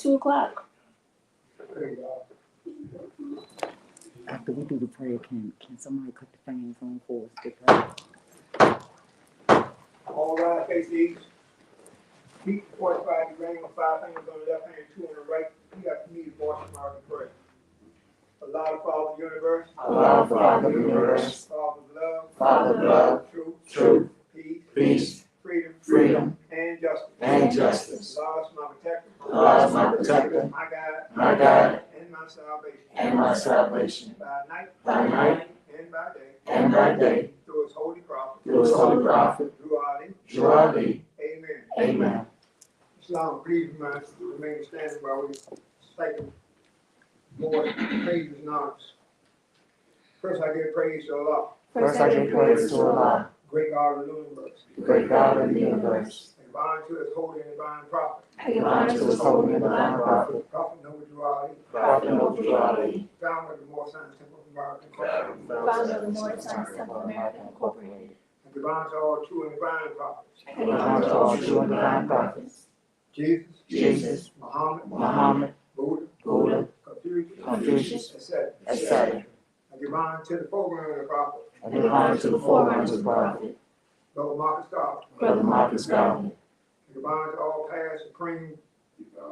2 o'clock. There you go. After we do the prayer, can somebody cut the fans on for us to pray? All right, face these. Feet 45 degrees on 5 fingers on the left hand, 2 on the right. You got to meet the voice tomorrow and pray. Allah, Father of the universe. Allah, Father of the universe. Father of love. Father of love. Truth. Peace. Freedom. And justice. Allah is my protector. Allah is my protector. My God. And my salvation. By night. And by day. Through his holy prophet. Through Ali. Amen. Islam, please remain standing while we second more praises and honors. First, I give praise to Allah. First I give praise to Allah, Great God of the universe. great God of the universe. And honor to his holy and divine prophet. I give Honor honor to his holy and divine prophet, Prophet Noble Drew Prophet Noble Ali, founder of the More Science Temple of America. founder of the More Science Temple of America Incorporated. And give honor to all true and divine prophets. I give honor to all true and divine prophets, Jesus, Muhammad, Buddha, Confucius, Confucius, etc. I give honor to the forerunner of the prophet. I give honor to the forerunners of the prophet, Brother Marcus Garvey. Brother Marcus Garvey. I give honor to all past supreme. I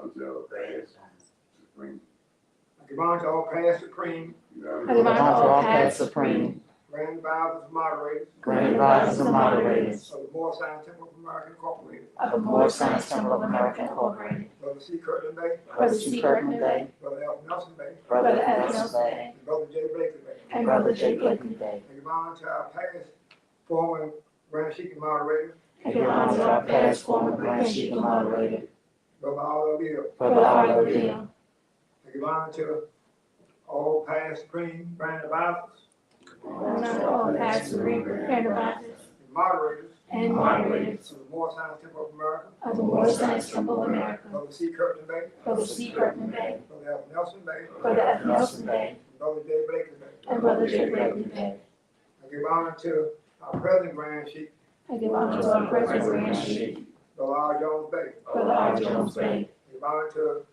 give honor to all past supreme. I give honor to all past supreme, Grand advisors, moderators. grand advisors and moderators Of the More Science Temple of America Incorporated. of the More Science Temple of America Incorporated. Brother C. Kirtland Bay. Brother C. Kirkman Bay, Brother F. Nelson Bay. Brother F. Nelson Bay, And Brother J. Blakely Bay. and Brother J. Blakely Bay. I give honor to our past former Grand Sheik and moderators. I give honor to our past former Grand Sheik and moderator, Brother Allah Bill. Brother Arlo Beal. I give honor to all past supreme grand advisors Honor to all past supreme grand advisors and moderators and moderators of the More Science Temple of America. of the More Science Temple of America. Brother C. Kirtland Bay. Brother C. Kirkman Bay, Brother F. Nelson Bay. Brother F. Nelson Bay, And Brother J. Blakely Bay. and Brother J. Blakely Bay. I give honor to our present Grand Sheik, I give honor to our present Grand Sheik, Brother R. Jones Bay. Brother R. Jones Bay. I give honor to the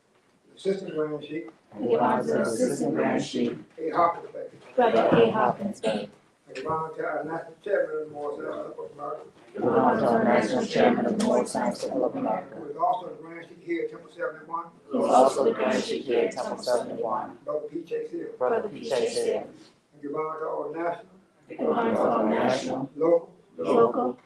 Assistant Grand Sheik, I give honor to the Assistant Grand Sheik, A. Hopkins Bay. Brother A. Hopkins Bay. I give honor to our National Chairman of the More Science Temple of America, I give honor to our National Chairman of the More Science Temple of America. who is also the Grand Sheik here at Temple 71, He is also the Grand Sheik here at Temple 71, Brother P. Chase Hill. Brother P.J. Hill. I give honor to all national, I give honor to all national, local, local,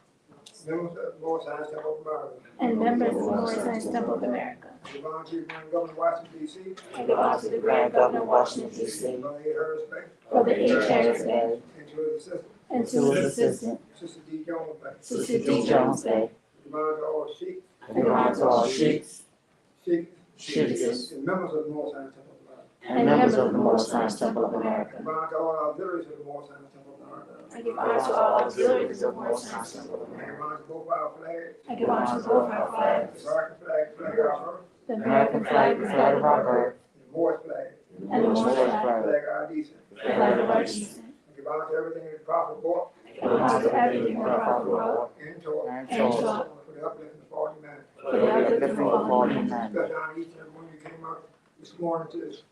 members of the More Science Temple of America. and members of the More Science Temple of America. I give honor to the Grand Governor of Washington, D.C., I give honor to the Grand Governor of Washington, D.C., Brother A. Harris Bay, Brother H. Harris Bay, and to his assistant, and to his assistant, Sister D. Jones Bay. Sister D. Jones Bay. I give honor to all Sheiks, I give honor to all sheiks, Sheiks, and members of the More Science Temple of America. and members of the More Science Temple of I America. give honor to all auxiliaries of the More Science Temple of America. I give honor to all auxiliaries of the More Science Temple of I America. give honor to both our flags, I give honor to both our the flags, American flag, the flag of our earth, the American flag, the flag of our birth, and the Morse flag, and the Morse the flag, flag of our decent. the flag of our descent. I give honor to everything that the prophet brought I give honor to everything that prophet wrote and taught and and taught, taught for the uplifting of all humanity. for the uplifting of all humanity. Especially on each and every one of you came out this morning to this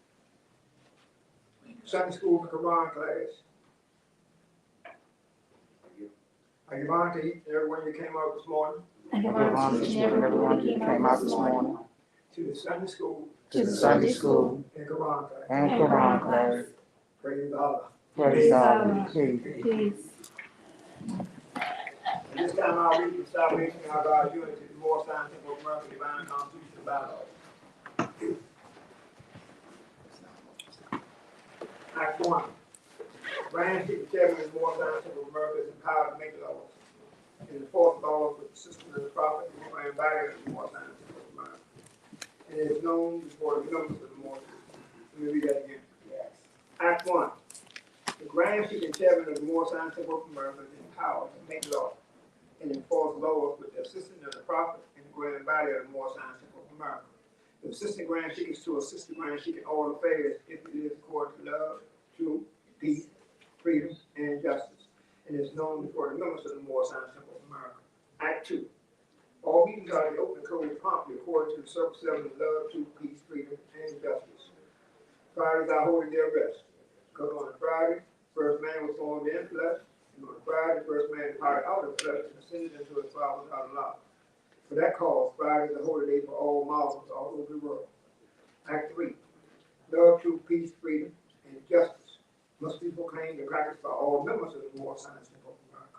Sunday school and Koran class. I give honor to each and every one of you came out this morning I give I give honor honor to to each and every one who came out this morning to the Sunday school to the Sunday school and Koran class. and Koran class. Praise Allah. Praise God. Please. Please. And this time I'll read the salvation of our God's unity, the More Science Temple of America, Divine Constitution of Bylaws. Act 1. Grand Chief Chairman of the More Science Temple of America is empowered to make laws and enforce laws with the system of the prophet and embody of the More Science Temple of America. And it is known before the members of the More Science. Let me read that again. Act 1. The Grand Chief and Chairman of the More Science Temple of America is empowered to make laws and enforce laws with the assistance of the prophet and the grand body of the More Science Temple of America. The assistant Grand Sheik is to assist the Grand Sheik in all affairs if it is according to love, truth, peace, freedom, and justice, and is known before the members of the More Science Temple of America. Act 2. All meetings are in the open closed holy promptly according to the circle 7 of love, truth, peace, freedom, and justice. Friday is our holy day of rest. Because on Friday, first man was formed in flesh, and on Friday, first man departed out of flesh and ascended into his father's out of love. For that cause, Friday is a holy day for all Muslims all over the world. Act 3. Love, truth, peace, freedom, and justice must be proclaimed and practiced by all members of the Moral Science Temple of America.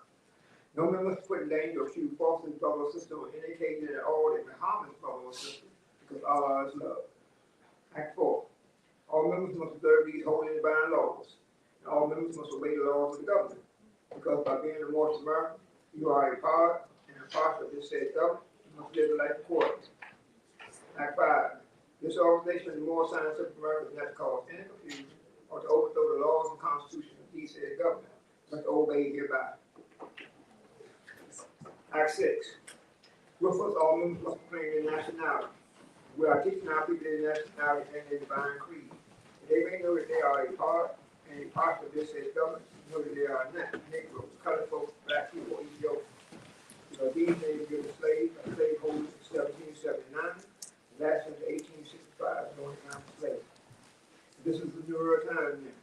No member is put in danger or shoot falsely brother or sister on any occasion at all that may harm his brother or sister, because Allah is love. Act 4. All members must observe these holy and divine laws, and all members must obey the laws of the government, because by being a Moral American, you are a part and a parcel of this said government. You must live a life accordingly. Act 5. This organization of the Moral Science of America is not to cause any confusion or to overthrow the laws and constitution of these said government, but to obey hereby. Act 6. With us, all members must proclaim their nationality. We are teaching our people their nationality and their divine creed. They may know that they are a part and a parcel of this said government, know that they are not Negroes, colored folks, black people, Ethiopians. Because these names were given slaves by slaveholders in 1779. Last since 1865, during the time of slavery. This is the newer time now.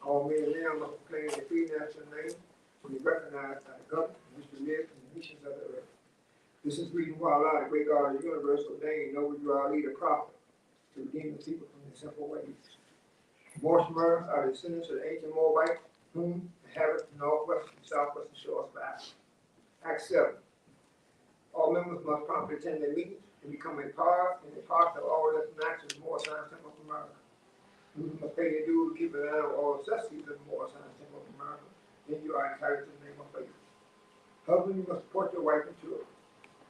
All men now must proclaim their free national name to be recognized by the government in which to live in the nations of the earth. This is the reason why Allah, the great God of the universe, ordained Noble Drew Ali the prophet to redeem the people from their simple ways. Mortimer are the descendants of the ancient Moabites, whom inhabit the northwest and southwestern shores of Africa. Act 7. All members must promptly attend their meetings and become a part and a parcel of all that matches the Moral Science Temple of America. You must pay your dues to keep an eye on all necessities of the Moral Science Temple of America. Then you are entitled to the name of faith. Husband, you must support your wife and children.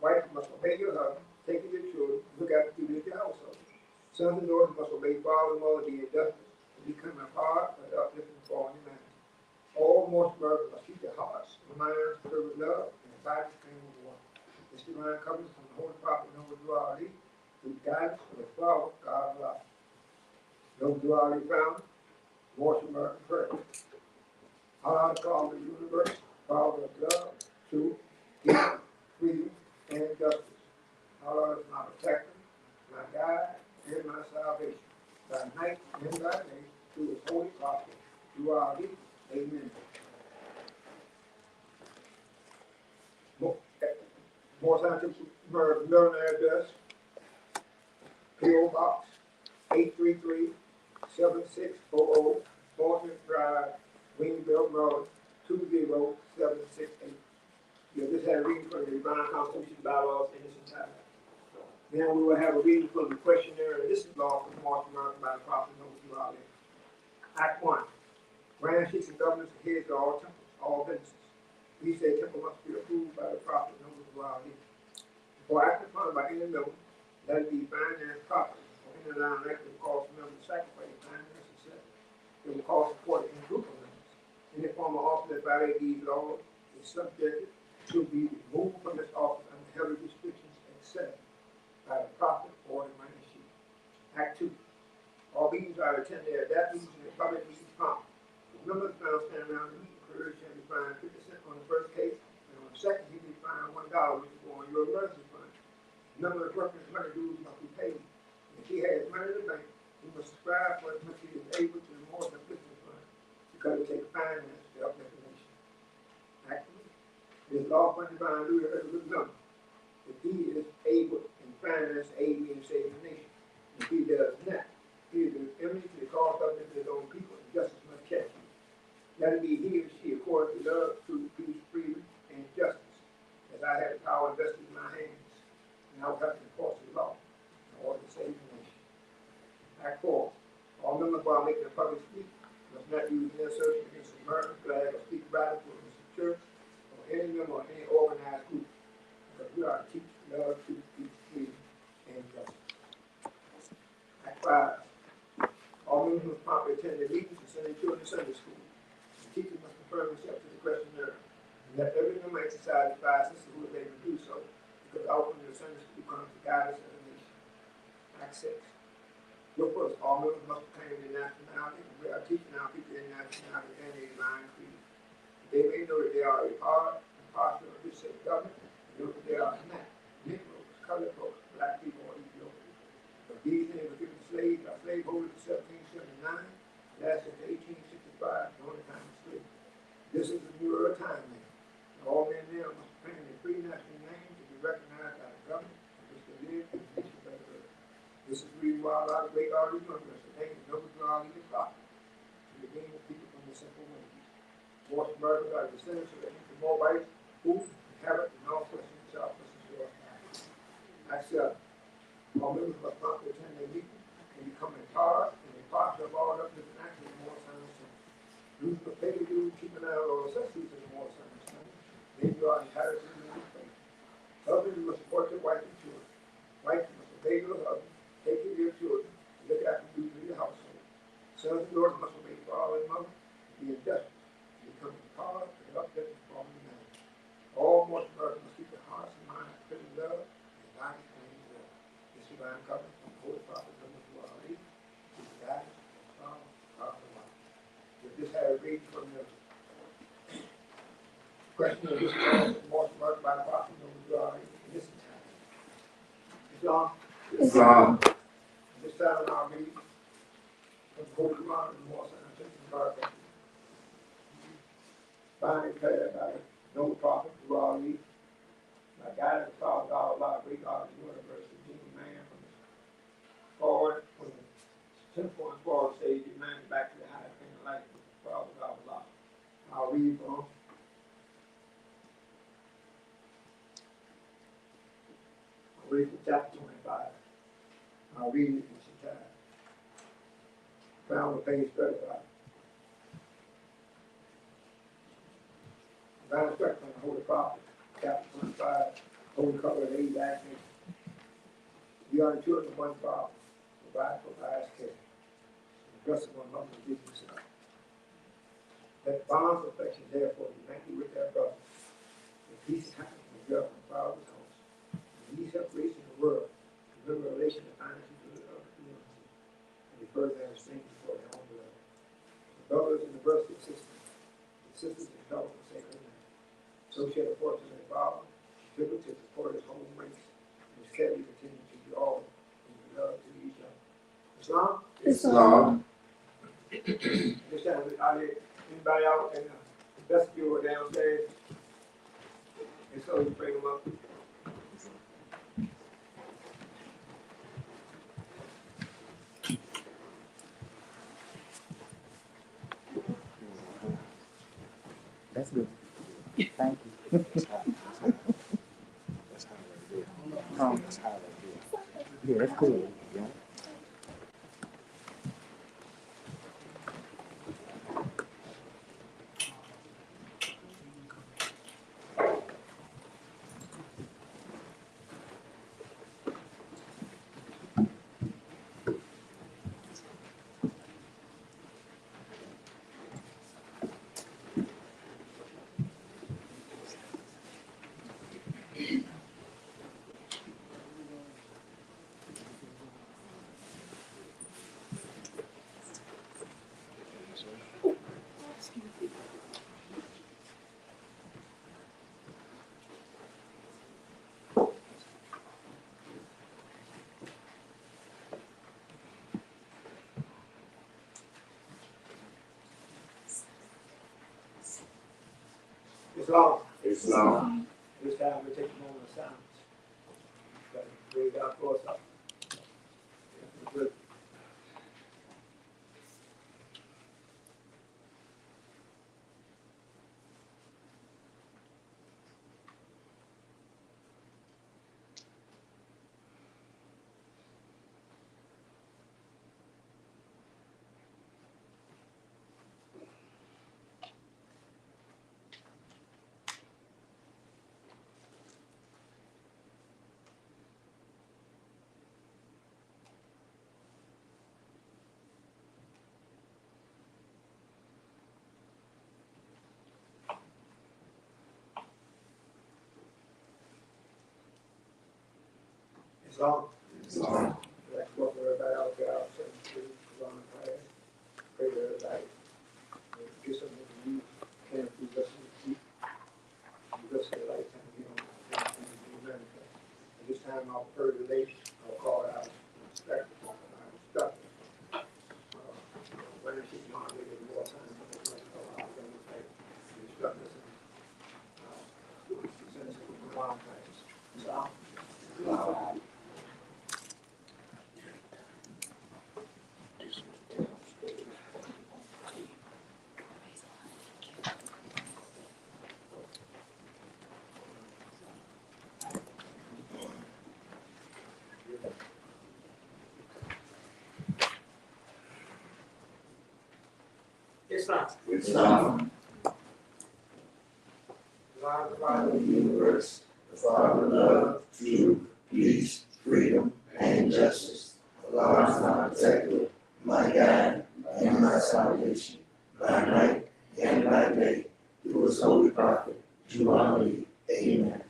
Wife, you must obey your husband, take care of your children, look after the duties of your household. Sons and daughters must obey father and mother, be industrious, and become a part of the uplifting fallen humanity. All Moral Americans must keep their hearts, their minds, filled with love, and their bodies clean with water. This divine covenant from the Holy Prophet Noble Drew Ali through guidance of his father, God of life. Noble Drew Ali found Moral American prayer. Allah, the God of the universe, Father of love, truth, peace, freedom, and justice. Allah is my protector, my guide, and my salvation. By night and by day, through his holy prophet, Drew Ali. Amen. More scientific mailing address, P.O. Box 833-7600, Thornton Drive, Wingville, Maryland 20768. You just had a reading from the Divine Constitution bylaws in its entirety. Now we will have a reading from the questionnaire and this is law for the Moral America by the Prophet Noble Drew Ali. Act 1. Grand chiefs and governors and heads of all temples, all businesses. These said temple must be approved by the Prophet Noble Drew Ali. Before acting upon by any member, let it be financed properly, or any line act that will cause members to sacrifice finance, etc. It will cause support in group of members. Any form of office that violates these laws is subjected to be removed from this office under heavy restrictions, etc. by the Prophet or the minor chief. Act 2. All meetings are attended at that meeting in the public meeting prompt. Members found standing around the meeting period shall be fined 50 cents on the first case, and on the second, he will be fined $1, which is on your emergency fund. Number of workers' money dues must be paid. If he has money in the bank, he must subscribe for as much as he is able to the more than 50 fund, because it takes finance to help the nation. Actually, it is law for divine duty as a good number. If he is able in finance to aid me in saving the nation, if he does not, he is enemy to the cause of his own people, and justice must catch him. Let it be he or she according to love, truth, peace, freedom, and justice, as I have the power invested in my hands, and I will have to enforce the law in order to save the nation. Act 4. All members, while making a public speech, must not use any assertion against the American flag or speak radical against the church or any member of any organized group, because we are to teach love, truth, peace, freedom, and justice. Act 5. All members must promptly attend their meetings and send their children to Sunday school. The teacher must confirm himself to the questionnaire. And let every member exercise the 5 senses who is able to do so, because ultimately the Sunday school becomes the guidance of the nation. Act 6. Look first, all members must proclaim their nationality, and we are teaching our people their nationality and their divine creed. They may know that they are a part and parcel of this state government, and know that they are not Negroes, colored folks, black people or Ethiopians. But these names were given to slaves by slaveholders in 1779, lasted to 1865, during the time of slavery. This is the New Earth time now. All men there must claim their free national name to be recognized by the government in which they live and the nation of the earth. This is the reason why a lot of great artists remember us, the name of Noble God the prophet, to redeem the people from the simple ways. Most Americans are descendants of the ancient Moabites who inhabit the northwestern and southwestern shore of Africa. Acts 7. All members must not attend their meeting and become a part and a partner of all of this action in more time. Lose the pay to do, keep an eye on all accessories in the more time. Then you are entitled to the faith. Husbands must support their wife and children. Wives must obey their husband, take care of their children, and look after the duties of the household. Sons and daughters must obey father and mother, be industrious, and become a part and help them to form the marriage. All mortal Americans must keep their hearts and minds filled with love and bodies clean with love. This divine covenant from the Holy Prophet number 2 is the guidance of Psalm of the life. With this I read from the question of this law is more marked by the prophet number 2 in this time. Islam. Islam. This time I'll read from the Holy Quran and more scientific America. Finally declared by the noble prophet Ali, by guidance of Father God, Allah, great God of the universe, redeeming man from the forward, from the sinful and forward stage, and man back to the higher thing of life with Father God, Allah. I'll read from chapter 25. I'll read it in some time. Found on page 35. Divine instruction on the Holy Prophet, chapter 25, Holy Cover of Age Action. We are the children of one Father, provide for lives care. The blessed one mother gives himself. Let bonds of affection therefore unite you with their brothers. The peace and happiness of God and Father's house. And these separation in the world, remember relation to finances to the other community, and refer their strength before their own blood. The brothers in the birth of sisters, the sisters in health and sacred name. So shall the fortune of the Father, contribute to support his home race, and his steadily continue to be all in love to each other. Islam? Islam. This time, anybody out in the vestibule or downstairs? And so you bring them up. That's good. Thank you. That's high right there. That's high right there. Yeah, that's cool. Yeah. Islam. Islam. This time we take a moment of silence. Breathe out for us up. Good. Islam. Islam. Let's welcome everybody out there. I'll send you to Islam prayer. Pray to everybody. Get something to you. Can be listening to keep. You listen to lifetime. You know, in America. At this time, time I heard the lady call out. Stuck. When she joined, they get more time. Stuck. Islam. Islam, God, the Father, the universe, the Father of love, truth, peace, freedom, and justice. Allah is my protector, my guide, and my salvation, by night and by day, through his holy prophet, Muhammad. Amen.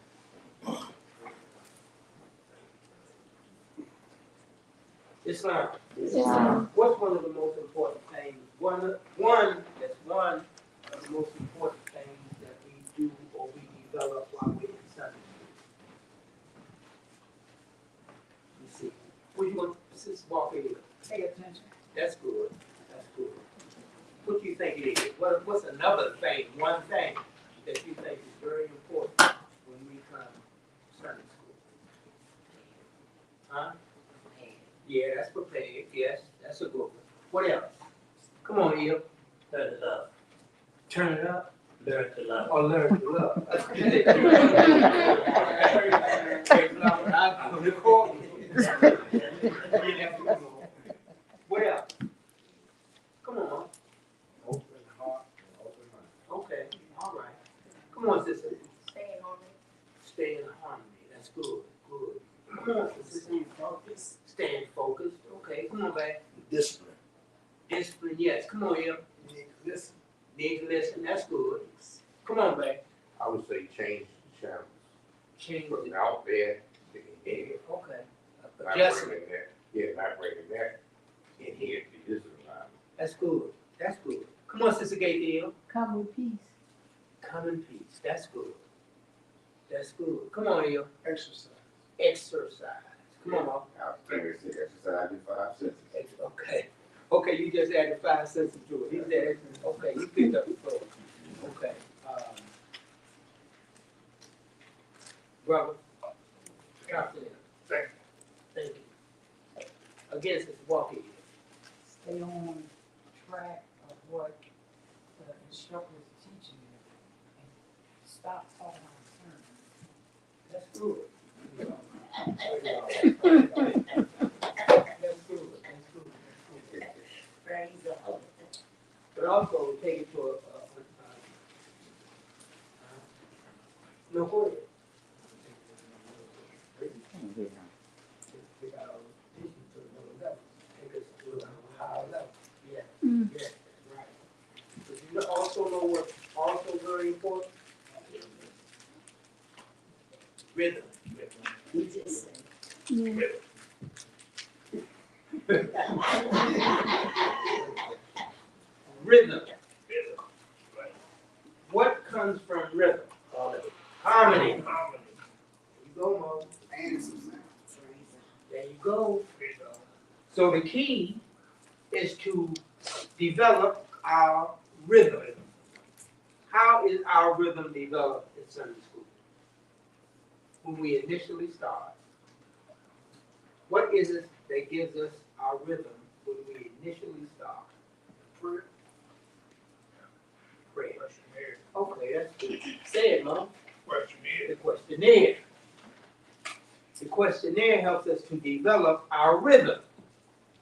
Islam. Islam. What's one of the most important things? One of the most important things that we do or we develop while we're in Sunday school. You see, what you want to walk in here? Pay attention. That's good. That's good. What do you think it is? What's another thing? One thing that you think is very important when we come to Sunday school? Huh? Yeah, that's prepared. Yes, that's a good one. What else? Come on, Eve. Turn it up. Turn it up. Learn to love. Or learn to love. That's what it is. What else? Come on, Mom. Open heart, open mind. Okay, all right. Come on, sister. Stay in harmony. Stay in harmony. That's good. Good. Come on, sister. Staying focused. Okay, come on, back. Discipline. Discipline, yes. Come on, Eve. Listen. Need to listen. That's good. Come on, back. I would say change the channels. Change From it. out there to in here. Okay. Not Adjustment. bringing that, yeah, not bringing that in here to this environment. That's good. That's good. Come on, Sister Gabriel. Come with peace. Come in peace. That's good. That's good. Come on, Eve. Exercise. Exercise. Come on, Mom. I was thinking, say exercise in 5 senses. Okay. Okay, you just added 5 cents to it. He said, okay, you picked up the phone. Okay. Brother. Captain. Thank Thank you. Again, Sister Walker. Stay on track of what the instructor is teaching you and stop talking on That's good. That's good. That's good. praise the Lord. But also take it to a no, go ahead. We got our teaching to another level. Take us to a higher level. Yeah. Yeah, that's right. But you also know what's also very important? Rhythm. He just said, Rhythm. What comes from rhythm? Harmony. There you go, Mom. and some sound. There you go. So the key is to develop our rhythm. How is our rhythm developed in Sunday school? When we initially start, what is it that gives us our rhythm when we initially start? Prayer. Prayer. Okay, that's good. Say it, Mom. The questionnaire. The questionnaire helps us to develop our rhythm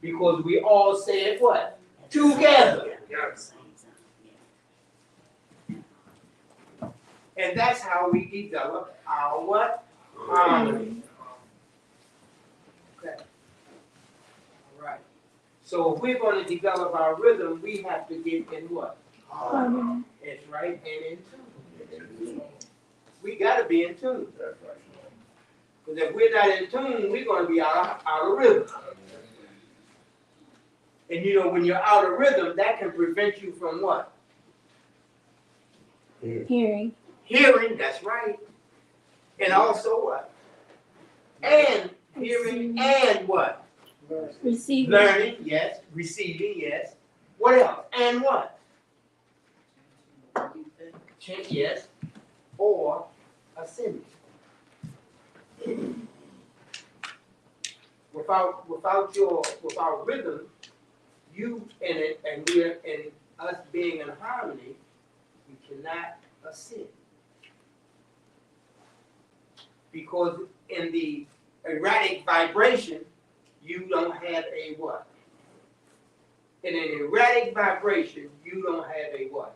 because we all say it what? Together. And that's how we develop our what? Harmony. Okay. All right. So if we're going to develop our rhythm, we have to get in what? Harmony. That's right, and in tune. We got to be in tune. That's right. Because if we're not in tune, we're going to be out of rhythm. And you know, when you're out of rhythm, that can prevent you from what? Hearing. Hearing, that's right. And also what? And hearing and what? Receiving. Learning, yes. Receiving, yes. What else? And what? Change, yes. Or ascending. Without rhythm, you in it and we're in us being in harmony, we cannot ascend. Because in the erratic vibration, you don't have a what? In an erratic vibration, you don't have a what?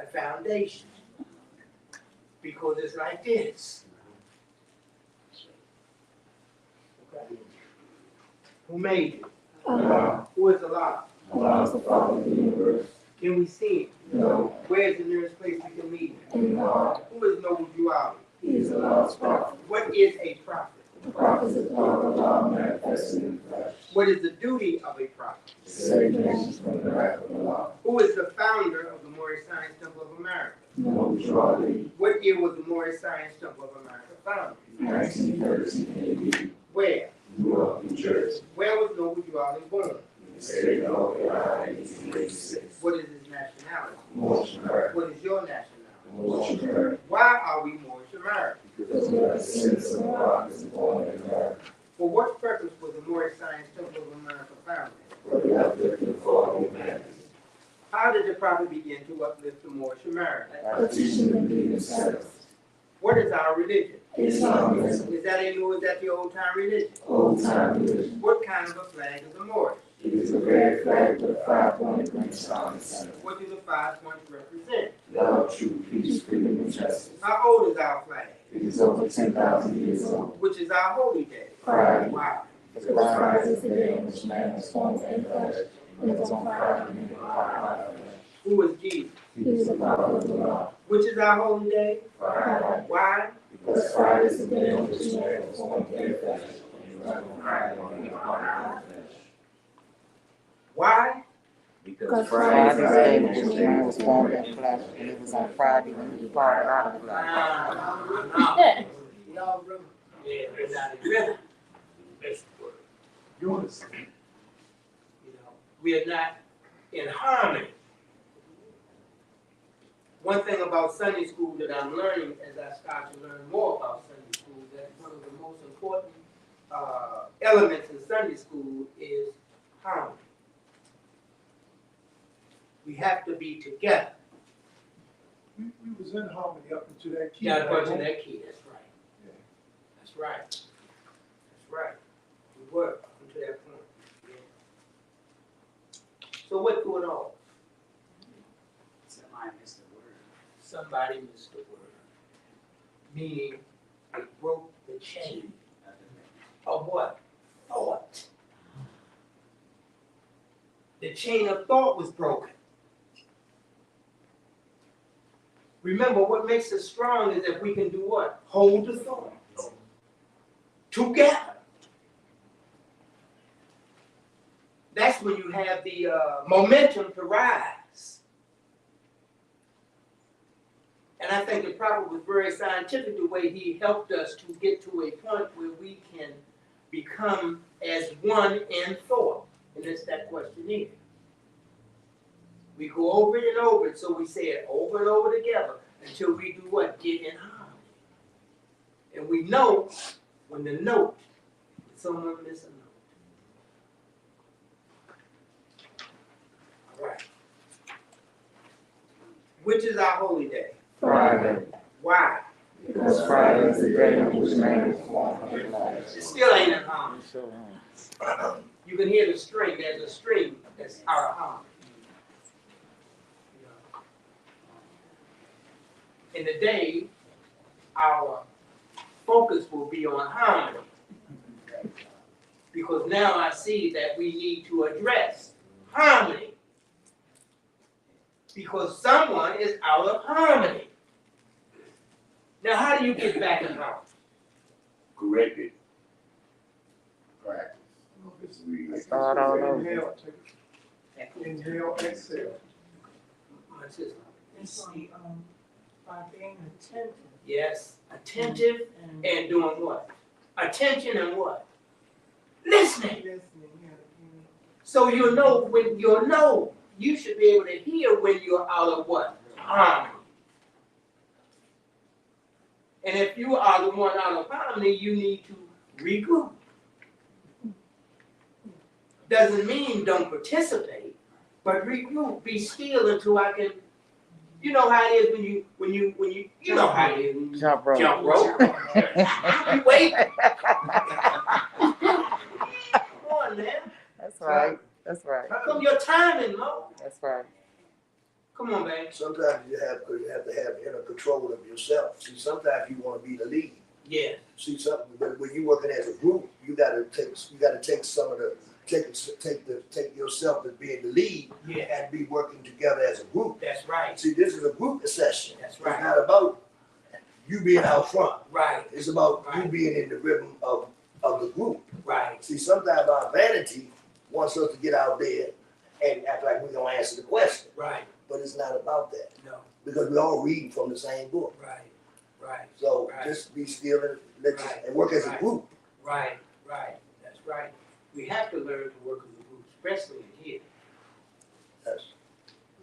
A foundation. Because it's like this. Okay. Who made it? Allah. Who is Allah? Allah is the Father of the universe. Can we see him? No. Where is the nearest place we can meet him? In the heart. Who is Noble Duality? He is Allah's prophet. What is a prophet? The prophet is the power of Allah manifested in the flesh. What is the duty of a prophet? To save nations from the wrath of Allah. Who is the founder of the Moorish Science Temple of America? No Duality. What year was the Moorish Science Temple of America founded? 1913 AD. Where? Newark, New Jersey. Where was Noble Duality born? In the state of North Carolina, 1886. What is his nationality? Moorish America. What is your nationality? Moorish America. Why are we Moorish American? Because we are descendants of the prophets born in America. For what purpose was the Moorish Science Temple of America founded? For the uplifting of all humanity. How did the prophet begin to uplift the Moorish America? By teaching them to be themselves. What is our religion? Islamism. Is that the old time religion? Old time religion. What kind of a flag is the Moorish? It is a red flag with a 5-pointed green star in the center. What do the 5 points represent? Love, truth, peace, freedom, and justice. How old is our flag? It is over 10,000 years old. Which is our holy day? Friday. Why? Because Friday is the day in which man was formed in flesh. And it was on Friday when he was flesh. Who is Jesus? He was the power of the law. Which is our holy day? Friday. Why? Because Friday is the day on which man was formed in flesh. And he was on Friday when he was flesh. Why? Because Friday is the day in which man was formed in flesh, and it was on Friday when he departed out of flesh. Y'all remember? Yeah, we're not in rhythm. That's the word. Unison. You know, we are not in harmony. One thing about Sunday school that I'm learning as I start to learn more about Sunday school, that one of the most important elements in Sunday school is harmony. We have to be together. We was in harmony up until that key. Got a bunch of that key, that's right. Yeah. That's right. That's right. We were up until that point. Yeah. So what threw it off? Somebody missed the word. Somebody missed the word. Meaning it broke the chain of what? Thought. The chain of thought was broken. Remember, what makes us strong is if we can do what? Hold the thought together. That's when you have the momentum to rise. And I think the prophet was very scientific the way he helped us to get to a point where we can become as one in thought. And it's that questionnaire. We go over it and over it, so we say it over and over together until we do what? Get in harmony. And we know when the note, someone miss a note. All right. Which is our holy day? Friday. Why? Because Friday is the day on which man was formed in flesh. It still ain't in harmony. You can hear the string. There's a string that's out of harmony. In the day, our focus will be on harmony. Because now I see that we need to address harmony. Because someone is out of harmony. Now, how do you get back in harmony? Correct it. Practice. Start all over. Inhale, take it. Inhale, exhale. My sister. And see, by being attentive Yes, attentive and doing what? Attention and what? Listening. So you know when you should be able to hear when you're out of what? Harmony. And if you are the one out of harmony, you need to regroup. Doesn't mean don't participate, but regroup. Be still until I can. You know how it is when you know how it is when you Jump rope. jump rope. You wait. Come on, man. That's right. That's right. Come your timing, Mo. That's right. Come on, man. Sometimes you have to have inner control of yourself. See, sometimes you want to be the lead. Yeah. See something, but when you're working as a group, you gotta take some of the take yourself as being the lead Yeah. and be working together as a group. That's right. See, this is a group session. That's It's right. not about you being out front. Right. It's about you Right. being in the rhythm of the group. Right. See, sometimes our vanity wants us to get out there and act like we're gonna answer the question, Right. but it's not about that No. because we're all reading from the same book. Right. Right. So Right. just be still and Right. and work as a Right. group. Right. Right. That's right. We have to learn to work as a group, especially in here. Yes.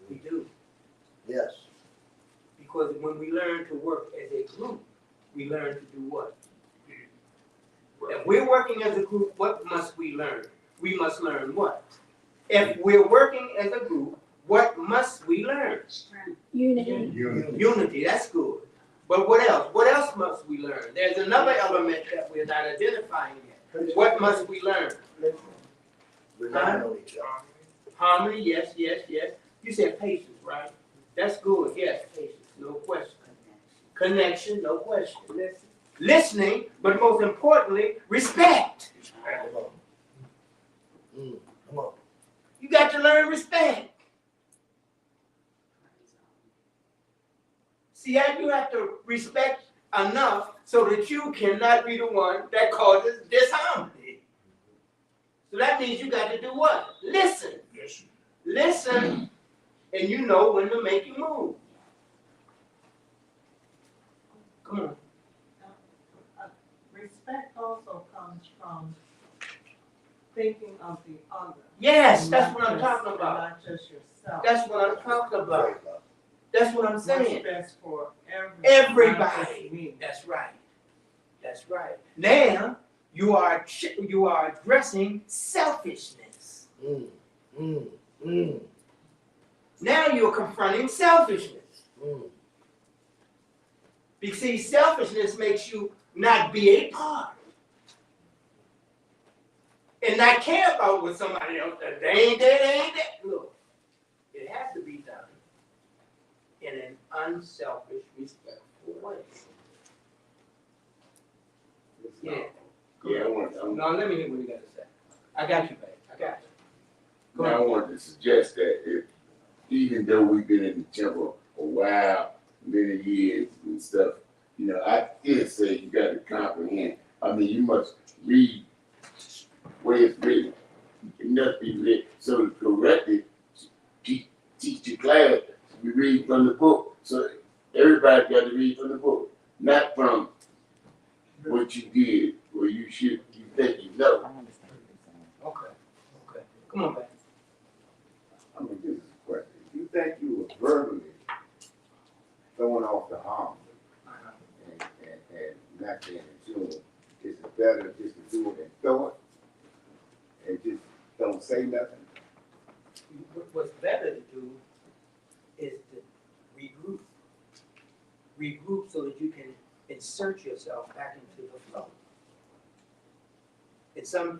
We do. Yes. Because when we learn to work as a group, we learn to do what? If we're working as a group, what must we learn? We must learn what? If we're working as a group, what must we learn? Unity. Unity, that's good. But what else? What else must we learn? There's another element that we're not identifying yet. What must we learn? Relying on each other. Harmony, yes, yes, yes. You said patience, right? That's good, yes, patience, no question. Connection, no question. Listening, but most importantly, respect. Come on. Come on. You got to learn respect. See, how you have to respect enough so that you cannot be the one that causes disharmony. So that means you got to do what? Listen. Listen, and you know when to make your move. Come on. Respect also comes from thinking of the other. Yes, and that's not what I'm just- talking about. Not just yourself. That's what I'm talking about. Right, Bob. That's what I'm What's saying. best for everybody. not just Everybody. me. That's right. That's right. Now you are addressing selfishness. Now you're confronting selfishness. Because see, selfishness makes you not be a part. And not care about what somebody else does. They ain't that. Look, it has to be done in an unselfish, respectful way. Yeah. Yeah, I want, No, let me hear what you got to say. I got you, babe. I got you. Go I ahead. want to suggest that if, even though we've been in the temple a while, many years and stuff, you know, I still say you got to comprehend. I mean, you must read where it's written. It must be read. So to correct it, teach your class, we read from the book. So everybody got to read from the book, not from what you did or you think you know. I understand what you're saying. Okay. Okay. Come on, babe. I'm gonna give this a question. If you think you were verbally throwing off the harmony and not being in tune, is it better just to do it and throw it and just don't say nothing? What's better to do is to regroup. Regroup so that you can insert yourself back into the flow.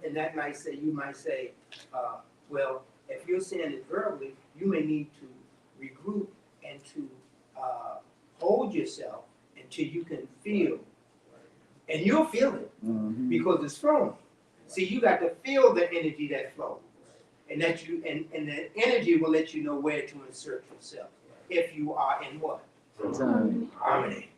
And that might say, you might say, well, if you're saying it verbally, you may need to regroup and to hold yourself until you can feel. And you'll feel it because it's flowing. See, you got to feel the energy that flows. And that and the energy will let you know where to insert yourself. If you are in what? Harmony.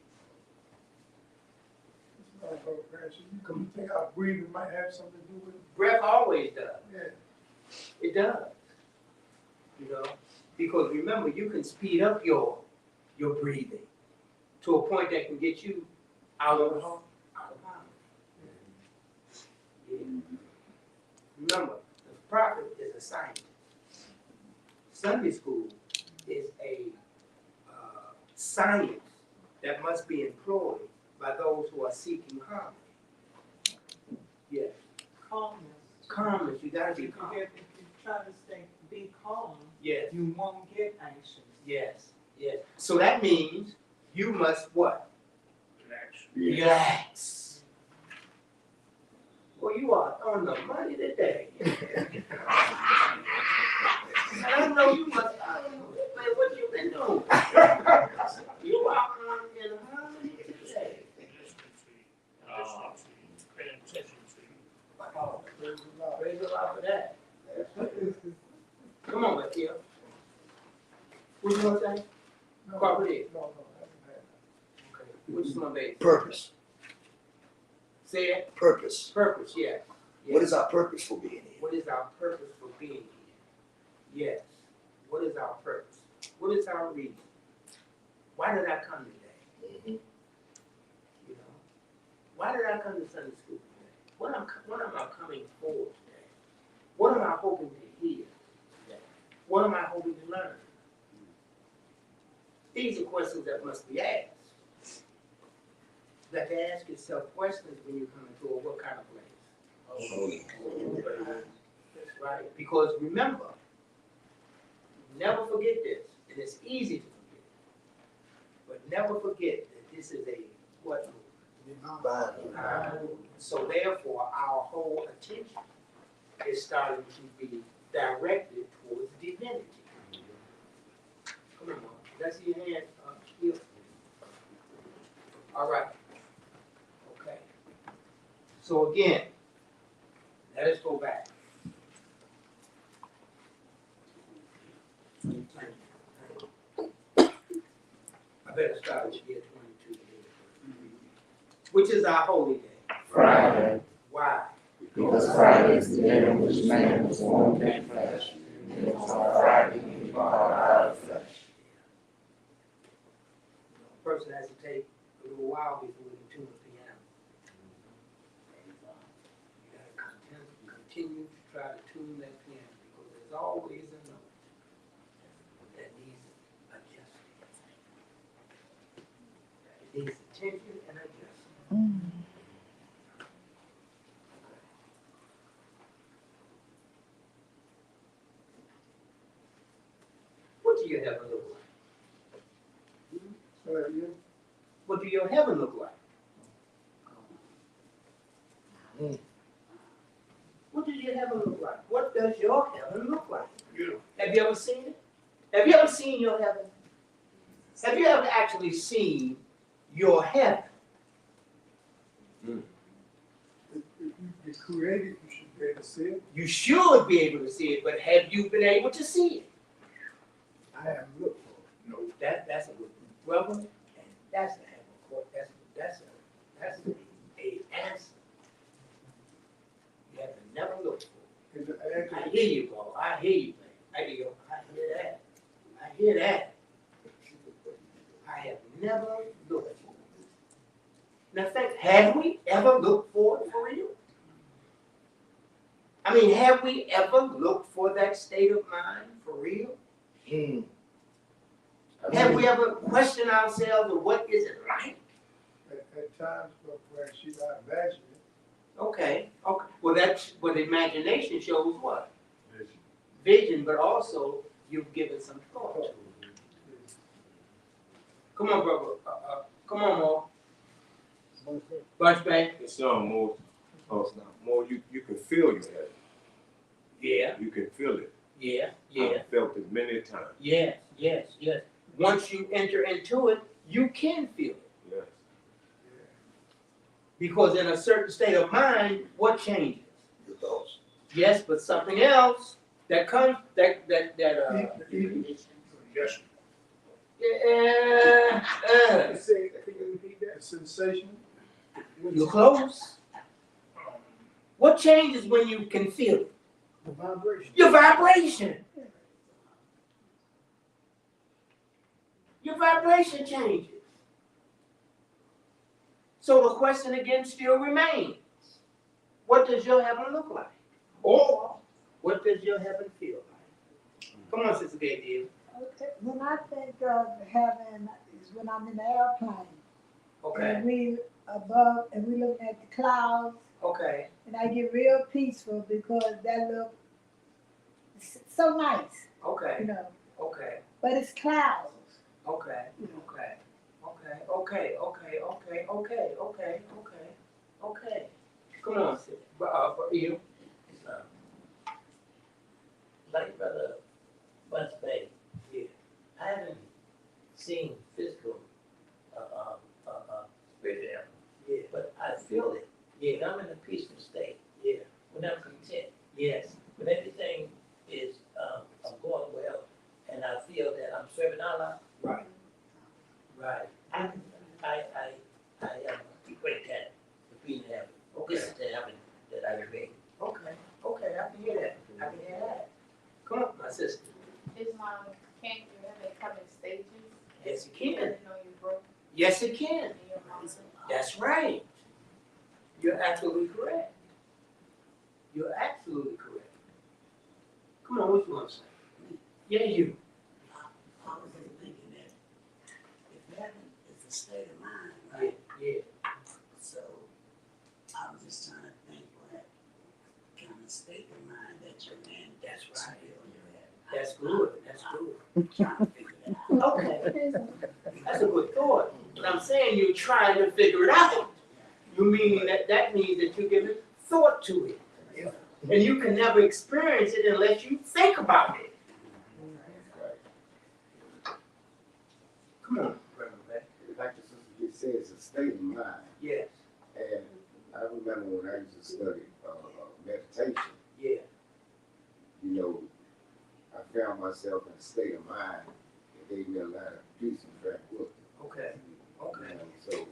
You think our breathing might have something to do with it? Breath always does. Yeah. It does. You know? Because remember, you can speed up your breathing. to a point that can get you out of harm. Yeah. Remember, the prophet is a scientist. Sunday school is a science that must be employed by those who are seeking harmony. Yes. Calmness. Calmness, you gotta be If calm. you try to be calm, Yes, you won't get anxious. yes, yes. So that means you must what? Yeah. Relax. Well, you are on the money today. And I know you must, I don't know, man, what you been doing? You are on in harmony today. Oh, praise the Lord for that. Come on, Matthew. What you want to say? Corporate. No, Okay. What you want to say? Purpose. Say it. Purpose. Purpose, yeah. What is our purpose for being here? What is our purpose for being here? Yes. What is our purpose? What is our reason? Why did I come today? Mhm. You know, why did I come to Sunday school today? What am I coming for today? What am I hoping to hear today? What am I hoping to learn? These are questions that must be asked. You have to ask yourself questions when you come into what kind of place. Holy. That's right. Because remember, never forget this, and it's easy to forget, but never forget that this is a what move? Bind. So therefore, our whole attention is starting to be directed towards divinity. Come on, Mom. Let's see your hand here. All right. Okay. So again, let us go back. I better start with year 22 today. Which is our holy day. Friday, Why? because Friday is the day on which man was formed in flesh. And it was on Friday he brought out of flesh. A person has to take a little while before we can tune the piano. You gotta continue to try to tune that piano because there's always a note that needs adjusting. It needs attention and adjustment. What do your heaven look like? What do your heaven look like? What does your heaven look like? What does your heaven look like? Have you ever seen it? Have you ever seen your heaven? Have you ever actually seen your heaven? If you create it, you should be able to see it. You should be able to see it, but have you been able to see it? I haven't looked for it. No, that's a good brother, and that's a heaven. That's a answer. You have to never look for it. And the answer I hear you, bro. I hear you, man. I hear that. I hear that. I have never looked for it. Now think, have we ever looked for it for real? I mean, have we ever looked for that state of mind for real? Have we ever questioned ourselves of what is it like? at times, but when she's not imagining it. Okay. Well, the imagination shows what? Vision, but also you've given some thought to it. Come on, brother. Come on, Mo. Bunchbank. It's not more. Oh, it's not more. You can feel your heaven. Yeah. You can feel it. Yeah. I've felt it many times. Yes. Once you enter into it, you can feel it. Yes. Because in a certain state of mind, what changes? Your thoughts. Yes, but something else that comes that Yes. Say, can you repeat that? The sensation. You're close. What changes when you can feel it? The vibration. Your vibration. Your vibration changes. So the question again still remains, what does your heaven look like? Or what does your heaven feel like? Come on, Sister Gabriel. Okay, when I think of heaven is when I'm in the airplane. Okay, And we above, and we looking at the clouds, okay, and I get real peaceful because that look so nice, you okay, know. okay, But it's clouds. okay, okay, okay, okay, okay, okay, okay, okay, okay, okay. Come on, Sister, you. Like Brother Bunch Bay, Yeah. I haven't seen physical, spiritual, Yeah, but I feel it. yeah, When I'm in a peaceful state, yeah, when I'm content, yes, when everything is, going well, and I feel that I'm serving Allah, right, right, I equate that to being in heaven. okay. This is the heaven that I create. Okay, okay, I can hear that. I can hear that. Come on, my sister. Is can't you have it come in stages? Yes, it You can. didn't know you broke Yes, it can. in your mom. That's right. You're absolutely correct. You're absolutely correct. Come on, what you want to say? Yeah, you. I was just thinking that if heaven is a state of mind, Yeah, right? yeah. So I was just trying to think what kind of state of mind that you're in. That's right. You're at. That's good. That's good. Trying to figure that out. Okay. That's a good thought. But I'm saying you're trying to figure it out. You meaning that means that you're giving thought to it. And you can never experience it unless you think about it. Come on, Reverend Beck. Like the sister just said, it's a state of mind. Yes. And I remember when I used to study meditation, Yeah. you know, I found myself in a state of mind that gave me a lot of peace and tranquility. Okay. Okay. And so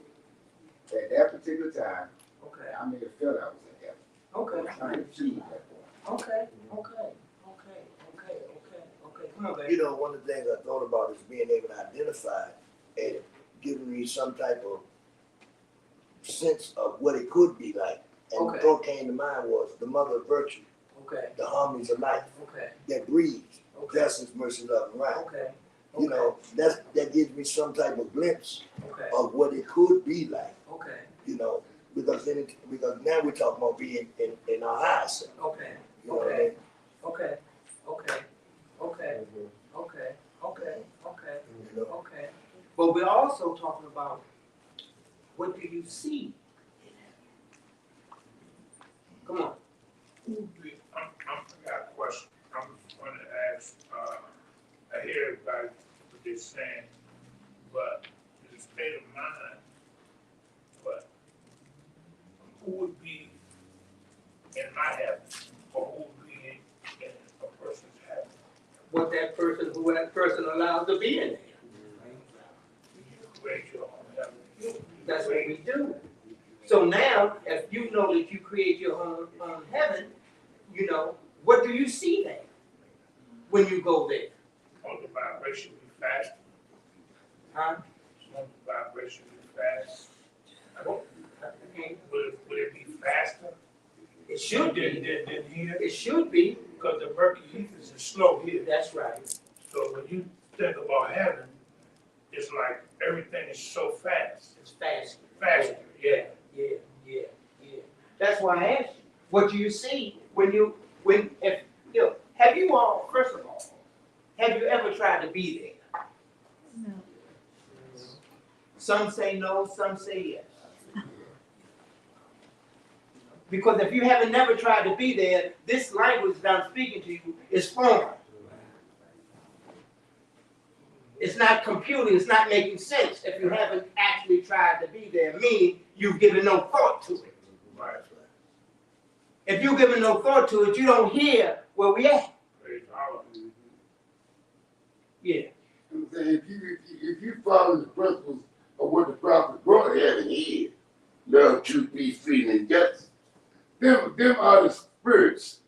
at that particular time, Okay. I may have felt I was in heaven. Okay. I was trying to achieve that point. Okay. Okay. Okay. Okay. Okay. Okay. Come on, baby. You know, one of the things I thought about is being able to identify and giving me some type of sense of what it could be like. And Okay. the thought came to mind was the mother of virtue, Okay. the harmonies of life Okay. that breathes Okay. justice, mercy, love, and right. Okay. You know, that gives me some type of glimpse Okay. of what it could be like. Okay. You know, because now we're talking about being in our higher self. Okay. You know what I mean? Okay. Okay. Okay. Okay. Okay. Okay. You know? Okay. But we're also talking about what do you see in heaven? Come on. I got a question. I'm going to ask, I hear everybody what they're saying, but in the state of mind, but who would be in my heaven, or who would be in a person's heaven? Who that person allowed to be in there. Create your own heaven. That's what we do. So now, if you know that you create your own heaven, you know, what do you see there when you go there? On the vibration be fast. Huh? On the vibration be fast. Would it be faster? It should Than be. here? It should be. Because the Mercury ethers is slow here. That's right. So when you think about heaven, it's like everything is so fast. It's faster. Faster, Yeah. That's why I asked you, what do you see have you all, first of all, have you ever tried to be there? No. Some say no, some say yes. Because if you haven't never tried to be there, this language that I'm speaking to you is foreign. It's not computing, it's not making sense if you haven't actually tried to be there, meaning you've given no thought to it. Right. If you've given no thought to it, you don't hear where we at. Praise Allah. Yeah. I'm saying, if you follow the principles of what the prophet brought heaven here, love, truth, peace, freedom, and justice, them are the spirits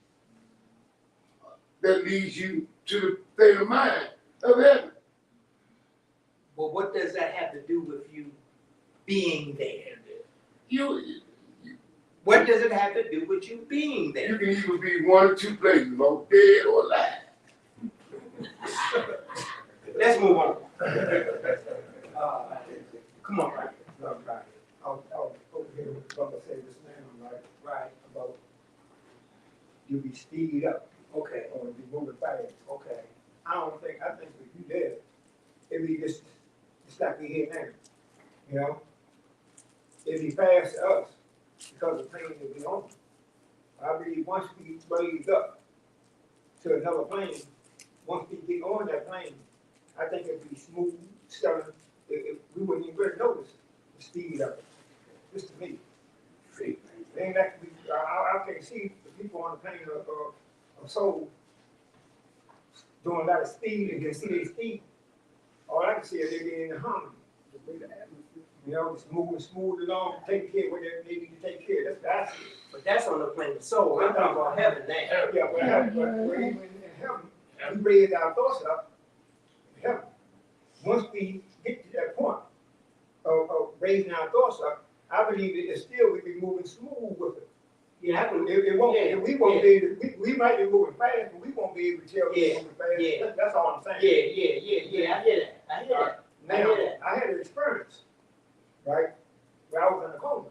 that leads you to the state of mind of heaven. Well, what does that have to do with you being there? What does it have to do with you being there? You can either be one or two places, no dead or alive. Let's move on. Come on, right? I was over here with the brother say this now, Right. about you be speed up Okay. or be moving fast. Okay. I think if you did, it'd be just like we here now, you know? It'd be fast to us because the plane that we on. I believe once we raise up to another plane, once we get on that plane, I think it'd be smooth, sailing. If we wouldn't even really notice the speed of it. Just to me. It ain't like I can't see the people on the plane are so doing a lot of speed and can see their speed. All I can see is they're getting in the harmony. You know, it's moving smooth along, take care of what they need to take care of. That's what I see. But that's on the plane of soul. I'm talking about heaven now. Yeah, but even in heaven, we raise our thoughts up in heaven. Once we get to that point of raising our thoughts up, I believe that still we be moving smooth with it. Yeah, It won't. Yeah. We won't be able to, we might be moving fast, but we won't be able to tell Yeah. we're moving fast. Yeah. That's all I'm saying. Yeah. I hear that. Now, I had an experience, right, where I was in a coma.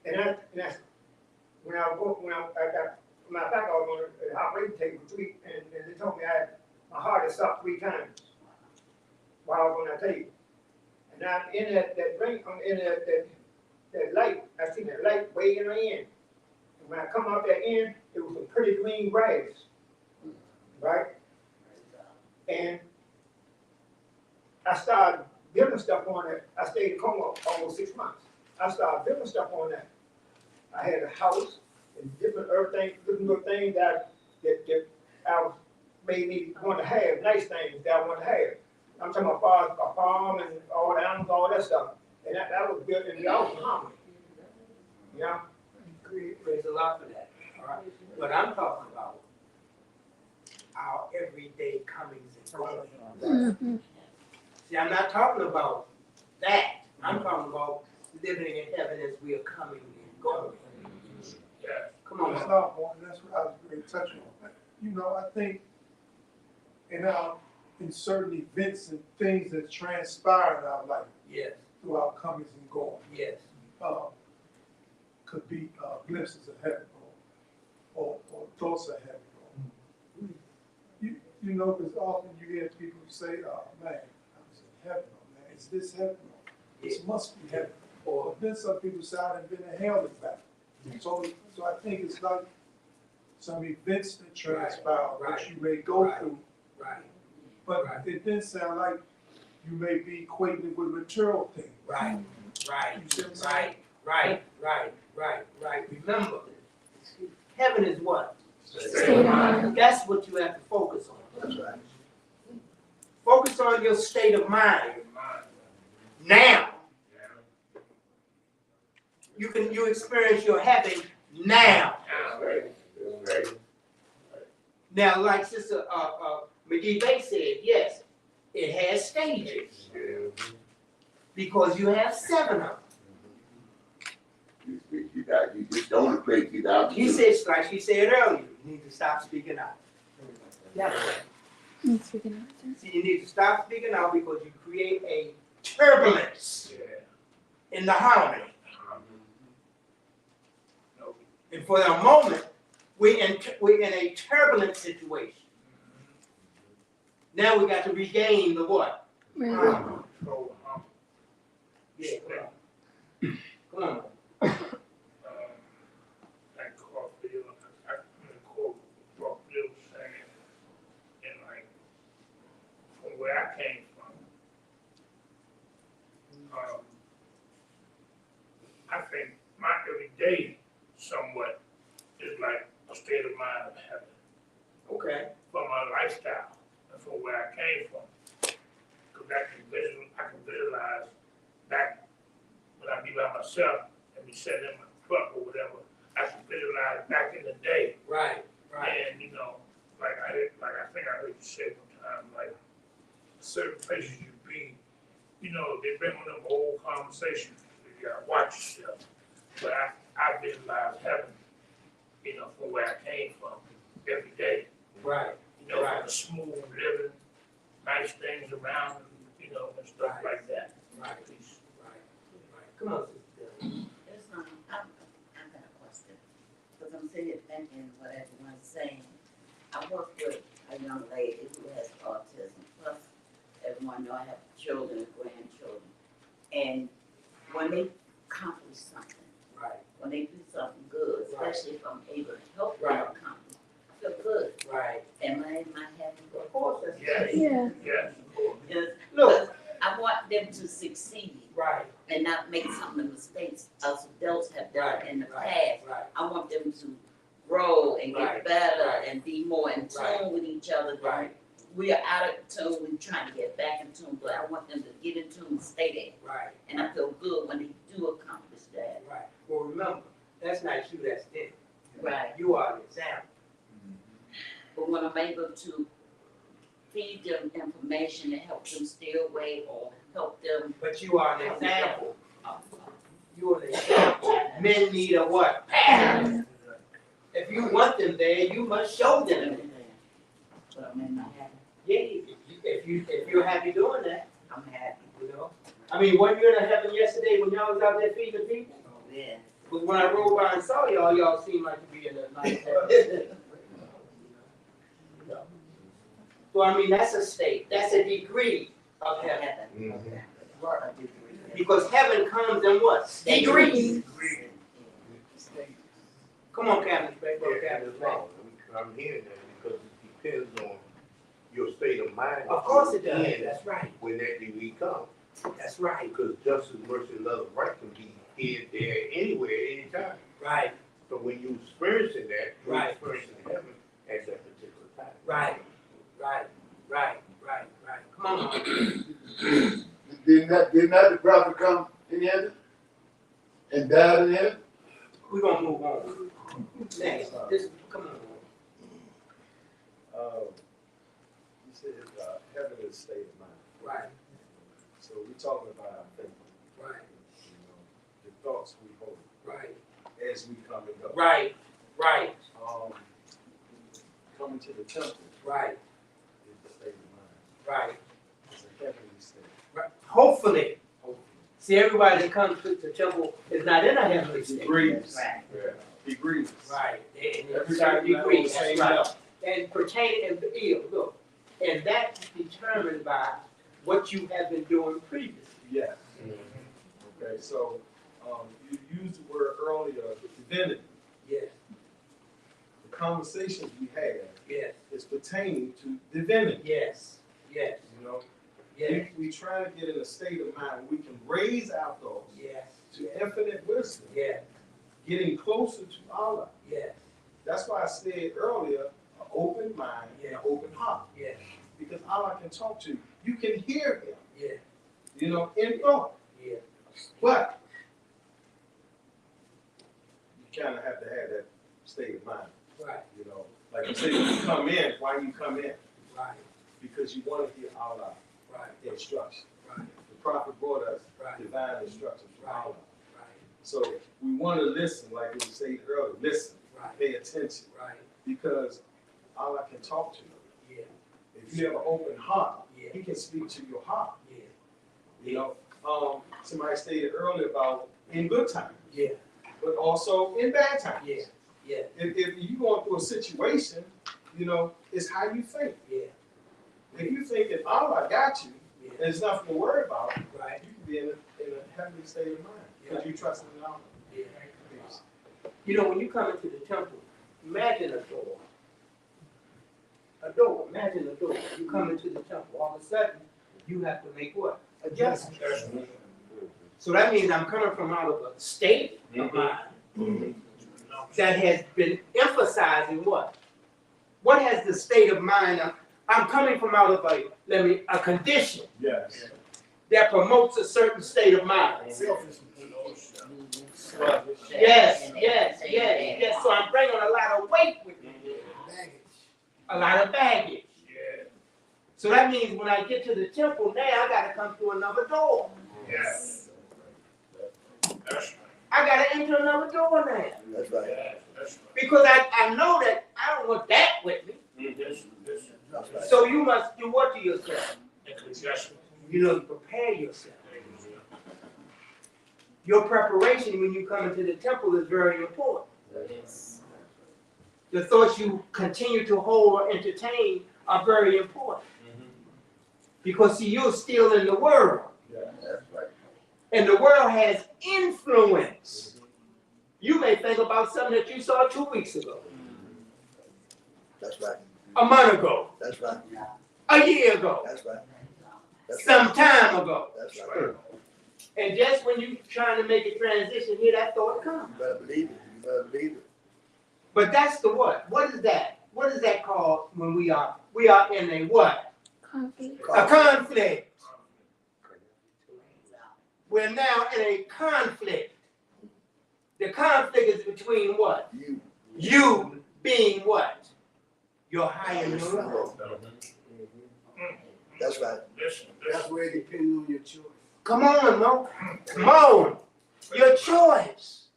And that's when I got, matter of fact, I was on the operating table and they told me my heart had stopped 3 times while I was on that table. And I'm in that ring, in that light, I seen that light way in the end. And when I come out that end, it was some pretty green grass, right? And I started building stuff on that. I stayed in coma almost 6 months. I started building stuff on that. I had a house and different little things that I was made me want to have, nice things that I want to have. I'm talking about a farm and all the animals, all that stuff. And that was built in the house harmony. You know? Praise the Lord for that. All right. But I'm talking about our everyday comings and goings. See, I'm not talking about that. I'm talking about living in heaven as we are coming and going. Yeah. Come on. That's not one, that's what I was going to touch on. You know, I think in certain events and things that transpire in our life, Yes. through our comings and goings, Yes. could be glimpses of heaven or thoughts of heaven. You know, because often you hear people say, oh man, I was in heaven, oh man, is this heaven? This must be heaven. Or then some people say, I've been in hell and back. So I think it's like some events that transpire that you may go through. Right. But it didn't sound like you may be equating it with material things. Right. You see what I'm saying? Right. Remember, heaven is what? State of mind. That's what you have to focus on. That's right. Focus on your state of mind. Now. You experience your heaven now. Now, like Sister McGee Bay said, yes, it has stages. Because you have 7 of them. You just don't equate it out. He said, like she said earlier, you need to stop speaking out. See, you need to stop speaking out because you create a turbulence in the harmony. And for a moment, we're in a turbulent situation. Now we got to regain the what? Harmony. Yeah, come on. Where I came from, I think my everyday somewhat is like a state of mind of heaven. Okay. For my lifestyle and for where I came from. Because I can visualize back when I be by myself and be sitting in my truck or whatever. I can visualize back in the day. Right. And you know, like I think I heard you say one time, like certain places you be, you know, they bring on them old conversations. You gotta watch yourself. But I visualize heaven, you know, from where I came from every day. Right. You know, from the smooth living, nice things around, you know, and stuff like that. Right. Right. Come on, sister. It's not, I've got a question, because I'm sitting here thinking what everyone's saying. I work with a young lady who has autism, plus everyone know I have children and grandchildren. And when they accomplish something, Right. when they do something good, Right. especially if I'm able to help them Right. accomplish, I feel good. Right. Am I happy? Of course, that's Yes. Yeah. Yes. Yes. Look. I want them to succeed Right. and not make some of the mistakes us adults have done Right. in the Right. past. Right. I want them to grow and get Right. better Right. and be more in tune Right. with each other. Right. We are out of tune, we're trying to get back in tune, but I want them to get in tune and stay there. Right. And I feel good when they do accomplish that. Right. Well, remember, that's not you, that's them. Right. You are the example. But when I'm able to feed them information and help them stay away or help them. But you are an example. You are an example. Men need a what? Pattern. If you want them there, you must show them. But I'm not happy. Yeah, if you're happy doing that, I'm happy. you know. I mean, weren't you in heaven yesterday when y'all was out there feeding the people? Yeah. But when I rolled by and saw y'all seemed like to be in a nice heaven. So I mean, that's a state, that's a degree of heaven. Because heaven comes in what? Degrees. Come on, Captain, back on Captain. I'm hearing that because it depends on your state of mind. Of course it does, And that's right, when that degree comes. that's right, Because justice, mercy, and love, and right can be here, there, anywhere, anytime. right, So when you experiencing that, you're Right. experiencing heaven at that particular time. right, right, right, right, right. Come on. Did not the prophet come in heaven and died in heaven? We're gonna move on. Next, this, come on. You said heaven is a state of mind. Right, So we're talking about our faith, right, you know, the thoughts we hold right, as we come and go. right, right, Coming to the temple right, is the state of mind. right, It's a heavenly state. right. Hopefully. See, everybody that comes to the temple is not in a heavenly state. Degrees. Right. Yeah. Degrees. Right, and Every certain time you degrees, go, that's same right. level. And pertaining and look, and that's determined by what you have been doing previously. Yes. Okay, so you used the word earlier, divinity. Yes, The conversations we have yes, is pertaining to divinity. yes, yes, You know, yes, we try to get in a state of mind where we can raise our thoughts yes, to infinite wisdom, yes, getting closer to Allah. yes, That's why I said earlier, an open mind and an open heart. yes, Because Allah can talk to you. You can hear him, yes, you know, in thought. yes. But you kind of have to have that state of mind. Right, You know, like you say, when you come in, why you come in? right, Because you want to hear Allah right, instruction. right, The prophet brought us right, divine instructions from Right. Allah. right, So we want to listen, like it was said earlier, listen, right, pay attention, right, because Allah can talk to you. yeah, If you have an open heart, yeah, He can speak to your heart. yeah, You know, somebody stated earlier about in good times, yeah, but also in bad times. yeah, yeah, If you're going through a situation, you know, it's how you think. yeah, If you think that Allah got you, yeah, there's nothing to worry about, right, you can be in a heavenly state of mind because you trust in Allah. yeah. You know, when you come into the temple, imagine a door. A door, imagine a door. You come into the temple, all of a sudden, you have to make what? Adjustments. So that means I'm coming from out of a state of mind that has been emphasizing what? What has the state of mind? I'm coming from out of a condition Yes. that promotes a certain state of mind. Selfishness. Yes, yes, yes, yes. So I'm bringing a lot of weight with me. A lot of baggage. So that means means when I get to the temple, now I gotta come through another door. Yes. That's I gotta enter another door now. That's right. right. That's right. Because I know that I don't want that with me. This. That's right. So you must do what to yourself? Ecclesiastes. You know, prepare yourself. Your preparation when you come into the temple is very important. Yes. The thoughts you continue to hold or entertain are very important. Because see, you're still in the world. That's right. And the world has influence. You may think about something that you saw 2 weeks ago, That's right. a month ago, That's right. a year ago, That's right. That's right. some time ago. That's right. And just when you're trying to make a transition, here that thought comes. You better believe it. You better believe it. But that's the what? What is that? What is that called when we are in a what? A conflict. We're now in a conflict. The conflict is between what? You. You being what? Your higher neurons. That's right. That's where it depends on your choice. Come on, Mo. Come on. Your choice.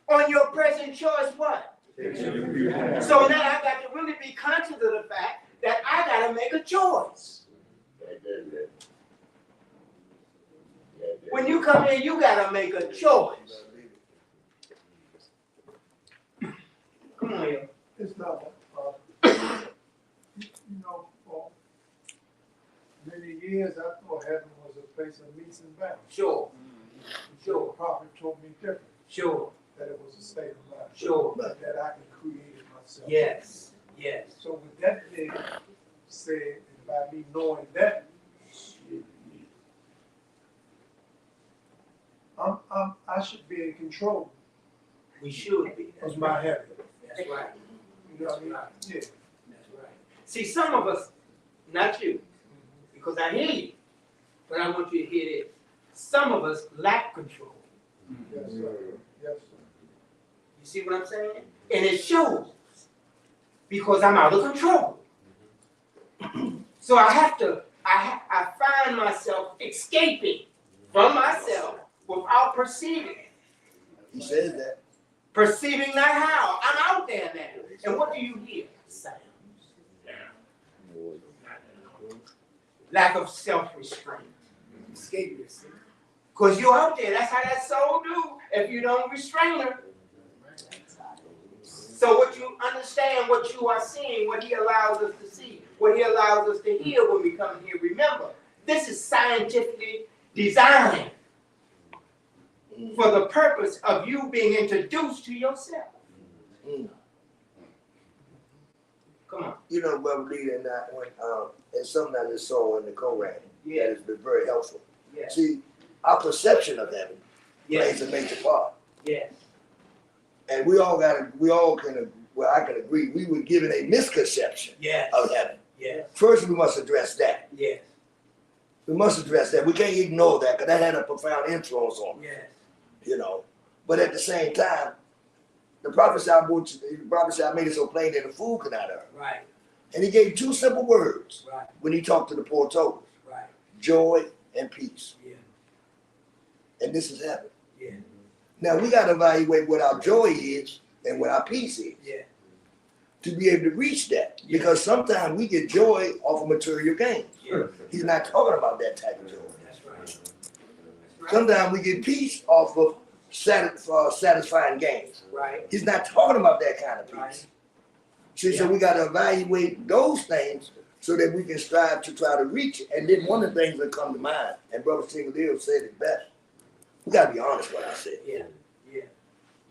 On your present choice, what? So now I got to really be conscious of the fact that I got to make a choice. When you come in, you got to make a choice. Come on, yo. It's not, you know, for many years, I thought heaven was a place of meets and bounds. Sure. Sure. The prophet told me different, Sure. that it was a state of mind. Sure. That I can create it myself. Yes. Yes. So with that being said, and by me knowing that, I should be in control We should be. of my heaven. That's right. You know what I mean? Yeah. That's right. See, some of us, not you, because I hear you, but I want you to hear this. Some of us lack control. Yes, sir. Yes, sir. You see what I'm saying? And it shows because I'm out of control. So I find myself escaping from myself without perceiving it. He says that. Perceiving not how. I'm out there now. And what do you hear? Sounds. Lack of self-restraint. Escape yourself. Because you're out there. That's how that soul do if you don't restrain her. So what you understand, what you are seeing, what he allows us to see, what he allows us to hear when we come here. Remember, this is scientifically designed for the purpose of you being introduced to yourself. Come on. You know, Brother Leader, and that when and something I just saw in the Koran that has been very helpful. Yeah. See, our perception of heaven plays a major part. Yes. And we all can, well, I can agree, we were given a misconception of heaven. Yes. First, we must address that. Yes. We must address that. We can't ignore that because that had a profound influence on me. Yes. You know. But at the same time, the prophet said, I made it so plain that the fool could not earn. Right. And he gave two simple words Right. when he talked to the poor told. Right. Joy and peace. Yeah. And this is heaven. Yeah. Now we got to evaluate what our joy is and what our peace is. Yeah. To be able to reach that. Yeah. Because sometimes we get joy off of material gains. Yeah. He's not talking about that type of joy. That's right. That's right. Sometimes we get peace off of satisfying gains. Right. He's not talking about that kind of peace. Right. See, so we got to evaluate those things so that we can strive to try to reach it. And then one of the things that come to mind, and Brother Single said it best, we got to be honest with ourselves. Yeah. Yeah.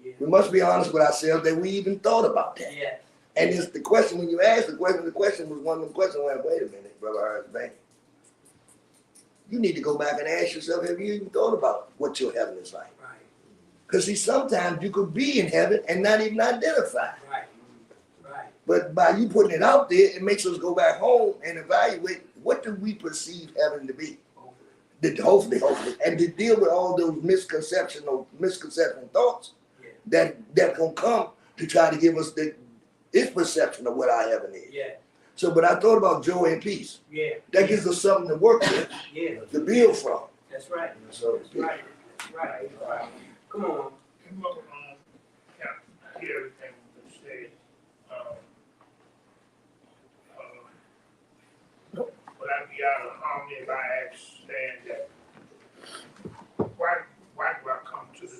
Yeah. We must be honest with ourselves that we even thought about that. Yeah. And it's the question, when you ask the question was one of the questions where, wait a minute, Brother Harris, you need to go back and ask yourself, have you even thought about what your heaven is like? Right. Because see, sometimes you could be in heaven and not even identify. Right. Right. But by you putting it out there, it makes us go back home and evaluate what do we perceive heaven to be. Hopefully, and to deal with all those misconception thoughts that gonna come to try to give us this perception of what our heaven is. Yeah. So, but I thought about joy and peace. Yeah. That gives us something to work with, Yeah, to build from. that's right. So, That's right. That's right. Come on. I hear everything you said. Would I be out of harmony if I understand that? Why do I come to the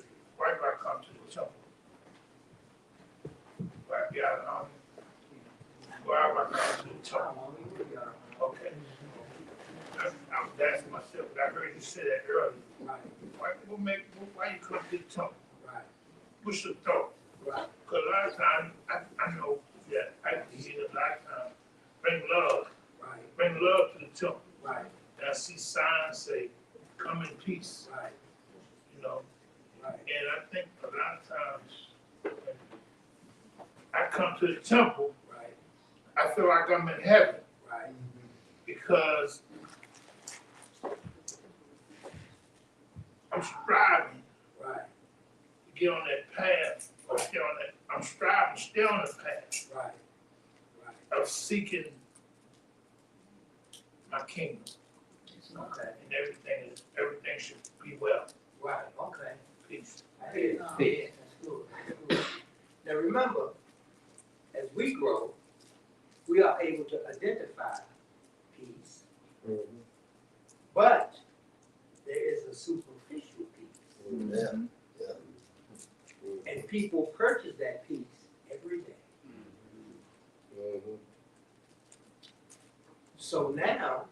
temple? Would I be out of harmony? Why do I come to the temple? Okay. I was asking myself, but I heard you say that earlier. Right. Why you come to the temple? Right. What's your thought? Right. Because a lot of times, I know that I hear a lot of times, bring love. Right. Bring love to the temple. Right. And I see signs say, come in peace. Right. You know? Right. And I think a lot of times, when I come to the temple, Right. I feel like I'm in heaven. Right. Because I'm striving Right. to get on that path. I'm striving to stay on the path Right. of seeking my kingdom. Okay. And everything should be well. Right. Okay. Peace. I hear it. That's good. That's good. Now remember, as we grow, we are able to identify peace, but there is a superficial peace. yeah. And people purchase that peace every day. So now,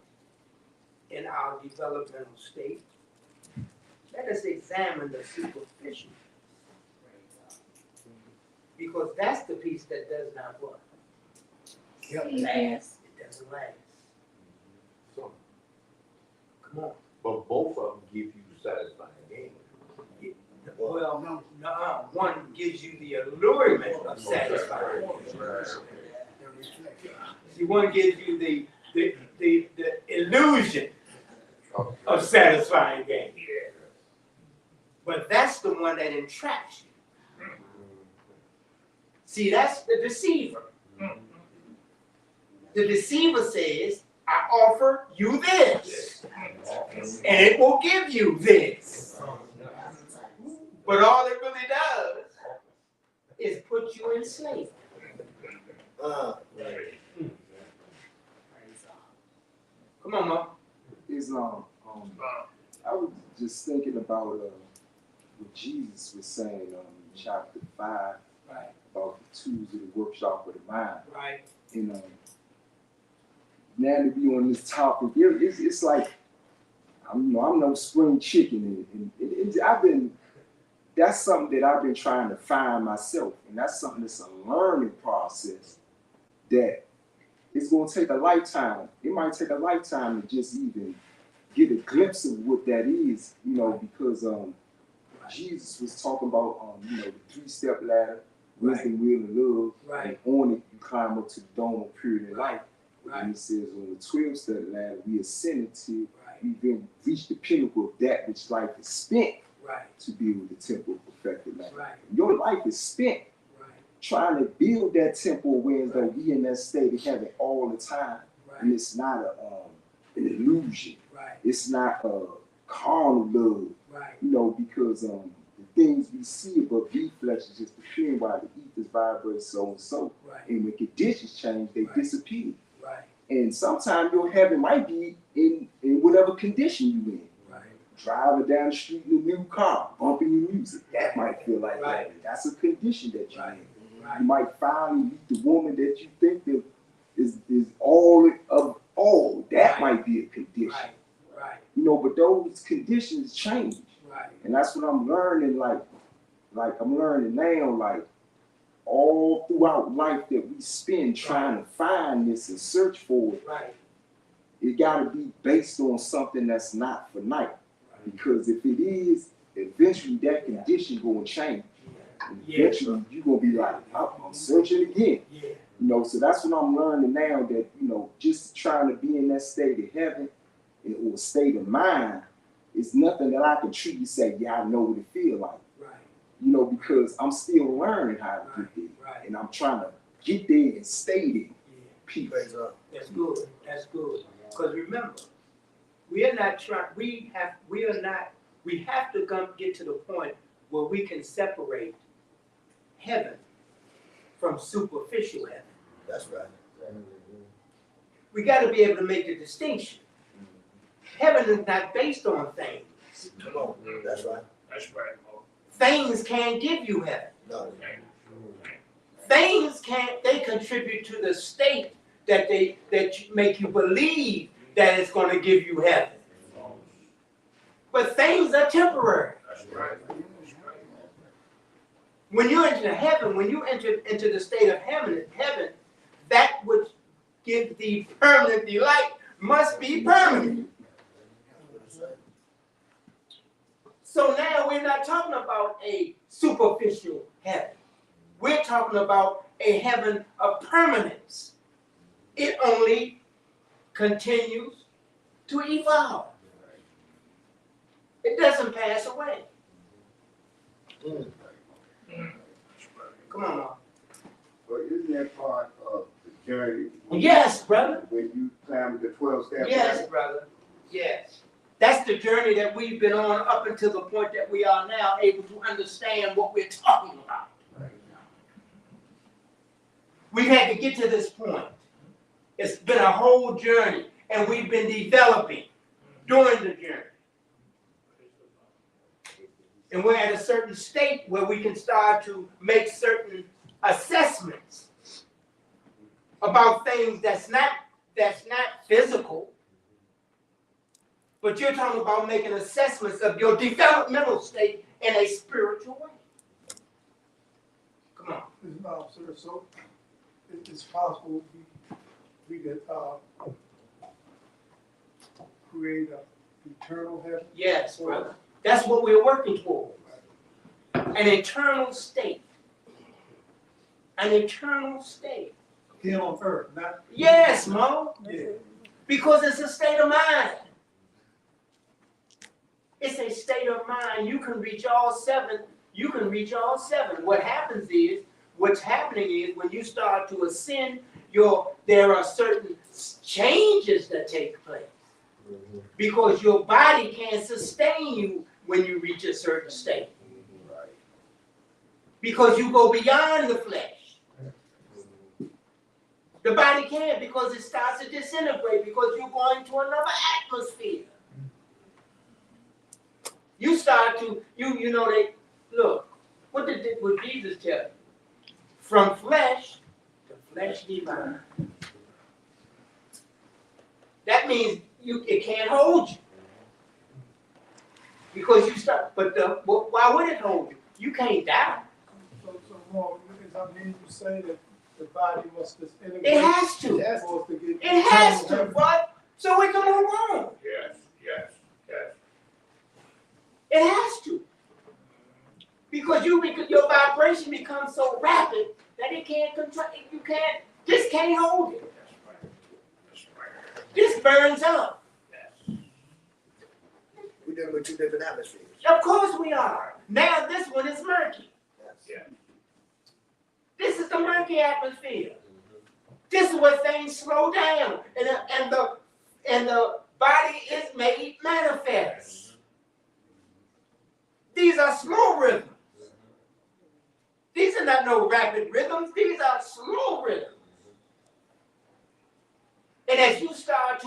in our developmental state, let us examine the superficial. Because that's the peace that does not what? Last. It doesn't last. So, Come on. but both of them give you satisfying gain. Well, no, one gives you the allurement of satisfying. See, one gives you the illusion of satisfying gain. But that's the one that entraps you. See, that's the deceiver. The deceiver says, I offer you this, and it will give you this. But all it really does is put you in slavery. Come on, Mom. I was just thinking about what Jesus was saying in chapter 5 about the tools of the workshop of the mind. Right. And now to be on this topic, it's like I'm no spring chicken, and that's something that I've been trying to find myself, and that's something that's a learning process that it's going to take a lifetime. It might take a lifetime to just even get a glimpse of what that is, because Jesus was talking about the 3-step ladder, wisdom, will, and love, and on it you climb up to the dome of purity and light. And he says on the 12-step ladder we ascended to, we then reached the pinnacle of that which life is spent to build the temple of perfected life. Your life is spent trying to build that temple where though we in that state of heaven all the time, and it's not an illusion. It's not a carnal love, because the things we see above the flesh is just appearing while the ethers vibrate so and so. And when conditions change, they disappear. And sometimes your heaven might be in whatever condition you're in. Driving down the street in a new car, bumping your music. That might feel like that. That's a condition that you're in. You might finally meet the woman that you think that is all of all. That might be a condition. But those conditions change. And that's what I'm learning, like I'm learning now, all throughout life that we spend trying to find this and search for it. It gotta be based on something that's not for night. Because if it is, eventually that condition gonna change. Eventually you're gonna be like, I'm searching again. So that's what I'm learning now, that just trying to be in that state of heaven or state of mind is nothing that I can truly say, yeah, I know what it feels like. because I'm still learning how to get there. And I'm trying to get there and stay there. peace. Praise God. That's good, that's good. Because remember, we are not trying, we have to get to the point where we can separate heaven from superficial heaven. That's right. We got to be able to make the distinction. Heaven is not based on things. Come on. That's right. That's right, Mo. Things can't give you heaven. No. Things can't, they contribute to the state that make you believe that it's going to give you heaven. But things are temporary. That's right. When you enter heaven, when you enter into the state of heaven, that which gives thee permanent delight must be permanent. So now we're not talking about a superficial heaven. We're talking about a heaven of permanence. It only continues to evolve. It doesn't pass away. Come on, Mom. But isn't that part of the journey? Yes, brother. When you climb the 12 steps? Yes, brother. Yes. That's the journey that we've been on up until the point that we are now able to understand what we're talking about. We've had to get to this point. It's been a whole journey, and we've been developing during the journey. And we're at a certain state where we can start to make certain assessments about things that's not physical, but you're talking about making assessments of your developmental state in a spiritual way. Come on. No, sir, so it's possible we could create an eternal heaven. Yes, brother. That's what we're working toward. An eternal state. An eternal state. Here on earth, not. Yes, Mo. Yeah. Because it's a state of mind. It's a state of mind. You can reach all seven. You can reach all seven. What's happening is when you start to ascend, there are certain changes that take place. Because your body can't sustain you when you reach a certain state. Because you go beyond the flesh. The body can't, because it starts to disintegrate, because you're going to another atmosphere. You start to, look, what did Jesus tell you? From flesh to flesh divine. That means it can't hold you. Because you start, but why would it hold you? You can't die. So Mark, because I mean you say that the body must disintegrate. It has to. It has to, but so we can move on. Yes. It has to. Because your vibration becomes so rapid that it can't control. This can't hold it. This burns up. We're dealing with two different atmospheres. Of course we are. Now this one is murky. Yes. This is the murky atmosphere. This is where things slow down, and the body is made manifest. These are slow rhythms. These are not no rapid rhythms. These are slow rhythms. And as you start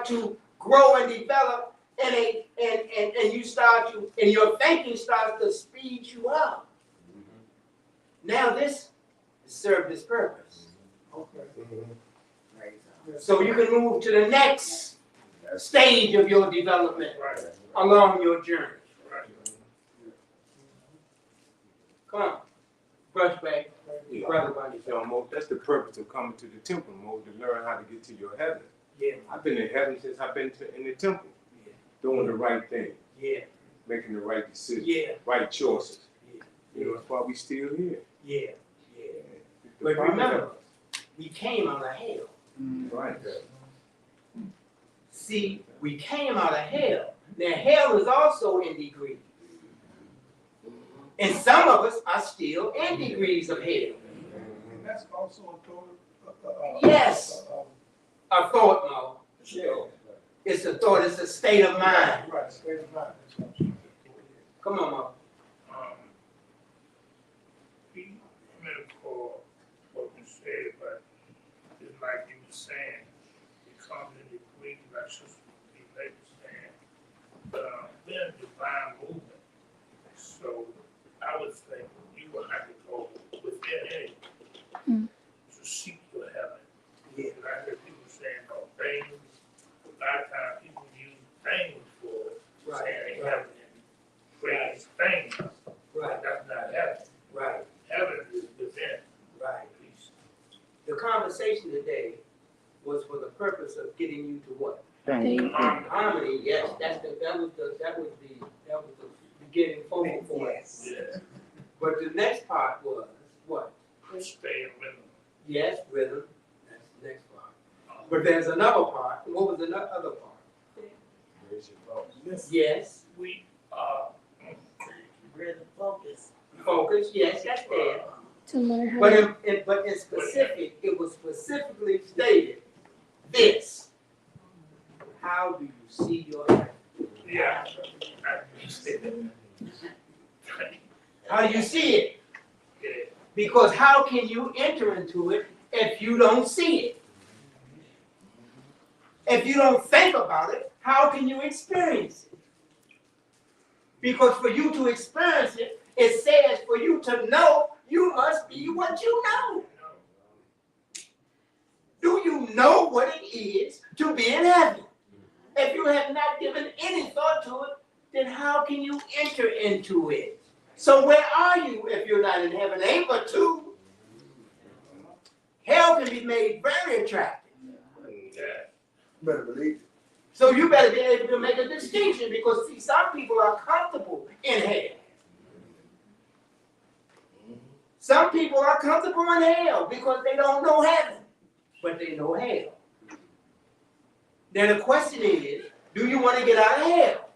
to grow and develop, and your thinking starts to speed you up. Now this served its purpose. Okay. So you can move to the next stage of your development along your journey. Come on, brush back. Brother, Mo, that's the purpose of coming to the temple, Mo, to learn how to get to your heaven. Yeah. I've been in heaven since I've been in the temple. Yeah. Doing the right thing. Yeah. Making the right decisions. Yeah. Right choices. Yeah. That's why we still here. Yeah. But remember, we came out of hell. Right. See, we came out of hell. Now, hell is also in degrees. And some of us are still in degrees of hell. And that's also a Yes. A thought, Mo. It's a thought, it's a state of mind. Right, state of mind. Come on, Mo. Be for what we said, but it's like you were saying, it comes in the Greek, like Sister Lady saying, then divine movement. So I would think you would have to go within it to seek your heaven. Yeah. And I heard people saying, no, things, a lot of times people use things for saying heaven and praise things. Right. That's not heaven. Right. Heaven is within. Right. The conversation today was for the purpose of getting you to what? Harmony. Yes, that was the beginning focal point. Yes. Yeah. But the next part was what? Stay in rhythm. Yes, rhythm. That's the next part. But there's another part. What was the other part? Yes. We Rhythm, focus. Focus. Yes, that's there. To learn how But in specific, it was specifically stated this. How do you see your life? yeah. How do you see it? Yeah. Because how can you enter into it if you don't see it? If you don't think about it, how can you experience it? Because for you to experience it, it says for you to know, you must be what you know. Do you know what it is to be in heaven? If you have not given any thought to it, then how can you enter into it? So where are you if you're not in heaven? Ain't but two. Hell can be made very attractive. Better believe it. So you better be able to make a distinction because see, some people are comfortable in hell. Some people are comfortable in hell because they don't know heaven, but they know hell. Then the question is, do you want to get out of hell?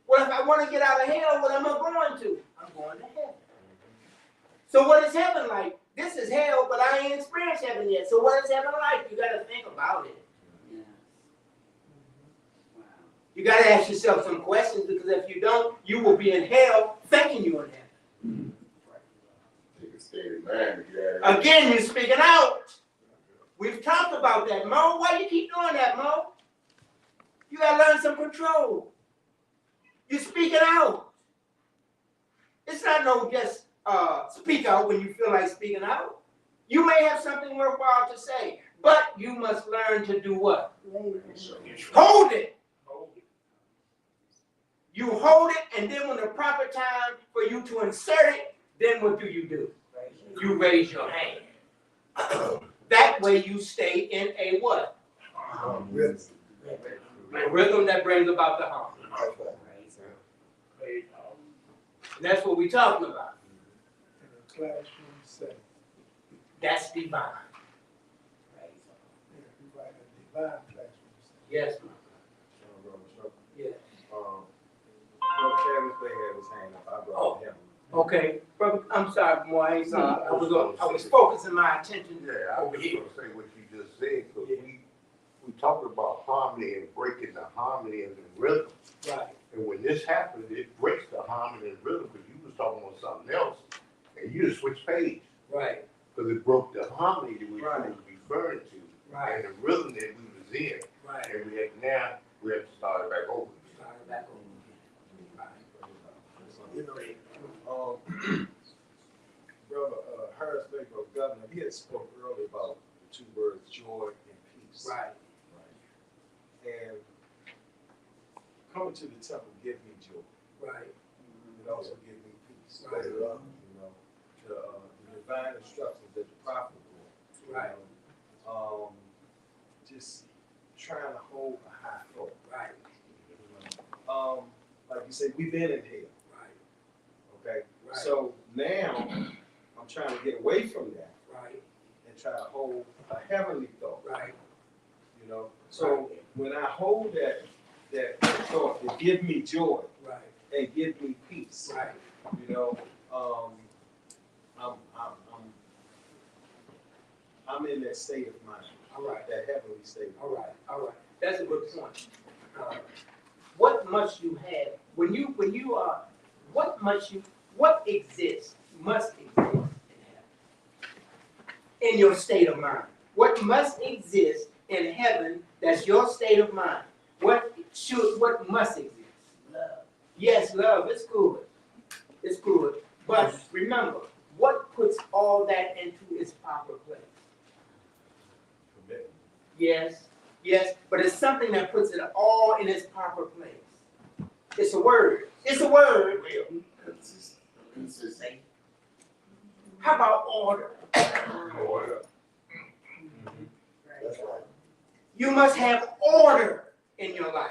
Well, if I want to get out of hell, what am I going to? I'm going to heaven. So what is heaven like? This is hell, but I ain't experienced heaven yet. So what is heaven like? You got to think about it. You got to ask yourself some questions because if you don't, you will be in hell thinking you're in heaven. Again, you're speaking out. We've talked about that, Mo. Why you keep doing that, Mo? You got to learn some control. You're speaking out. It's not no just speak out when you feel like speaking out. You may have something worthwhile to say, but you must learn to do what? Hold it. You hold it, and then when the proper time for you to insert it, then what do? You raise your hand. That way you stay in a what? Rhythm. A rhythm that brings about the harmony. That's what we're talking about. In a classroom setting. That's divine. Yeah, we write a divine classroom setting. Yes, ma'am. Yes. Brother Travis Bay had his hand up. I brought him. Okay, brother, I'm sorry, boy. I was focusing my attention Yeah, I over was here. gonna say what you just said, because we talked about harmony and breaking the harmony and the rhythm. Right. And when this happened, it breaks the harmony and rhythm, because you was talking about something else, and you just switched page. Right. Because it broke the harmony that we were Right. referring to, Right. and the rhythm that we was in. Right. And we have to start it back over. Start back over. You know, Brother Harris Baker, Governor, he had spoke earlier about the two words, joy and peace. Right. And coming to the temple give me joy. Right. It also give me peace. Right. You know, the divine instructions that the prophet brought. Right. Just trying to hold a high thought. Right. Like you said, we've been in hell. Right. Okay. Right. So now I'm trying to get away from that. Right. And try to hold a heavenly thought. Right. You know. So when I hold that thought to give me joy. Right. And give me peace. Right. You know, I'm I'm in that state of mind. All right. That heavenly state. All right, all right. That's a good point. What must you have when you are? What exists must exist in your state of mind. What must exist in heaven? That's your state of mind. What must exist? Love. Yes, love. It's good. It's good. But remember, what puts all that into its proper place? Yes, yes, but it's something that puts it all in its proper place. It's a word. It's a word. Consistency. How about order? Order. That's right. You must have order in your life.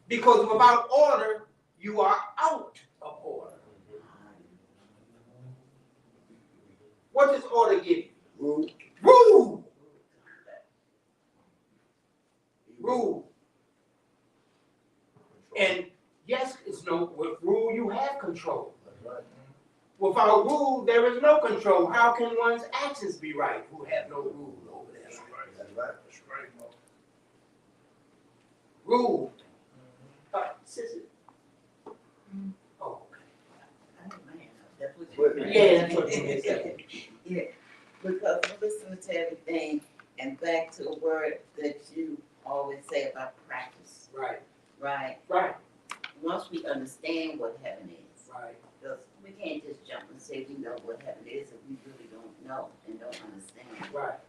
Because without order, you are out of order. What does order give you? Rule. Rule. Rule. And yes, it's no, with rule you have control. Without rule, there is no control. How can one's actions be right who have no rule over their life? That's right. That's right, Mo. Rule. Sister. Oh, okay. Yeah, that's what you said. Yeah, because I listen to everything and back to a word that you always say about practice. Right. Right. Right. Once we understand what heaven is, Right. because we can't just jump and say we know what heaven is if we really don't know and don't understand. Right.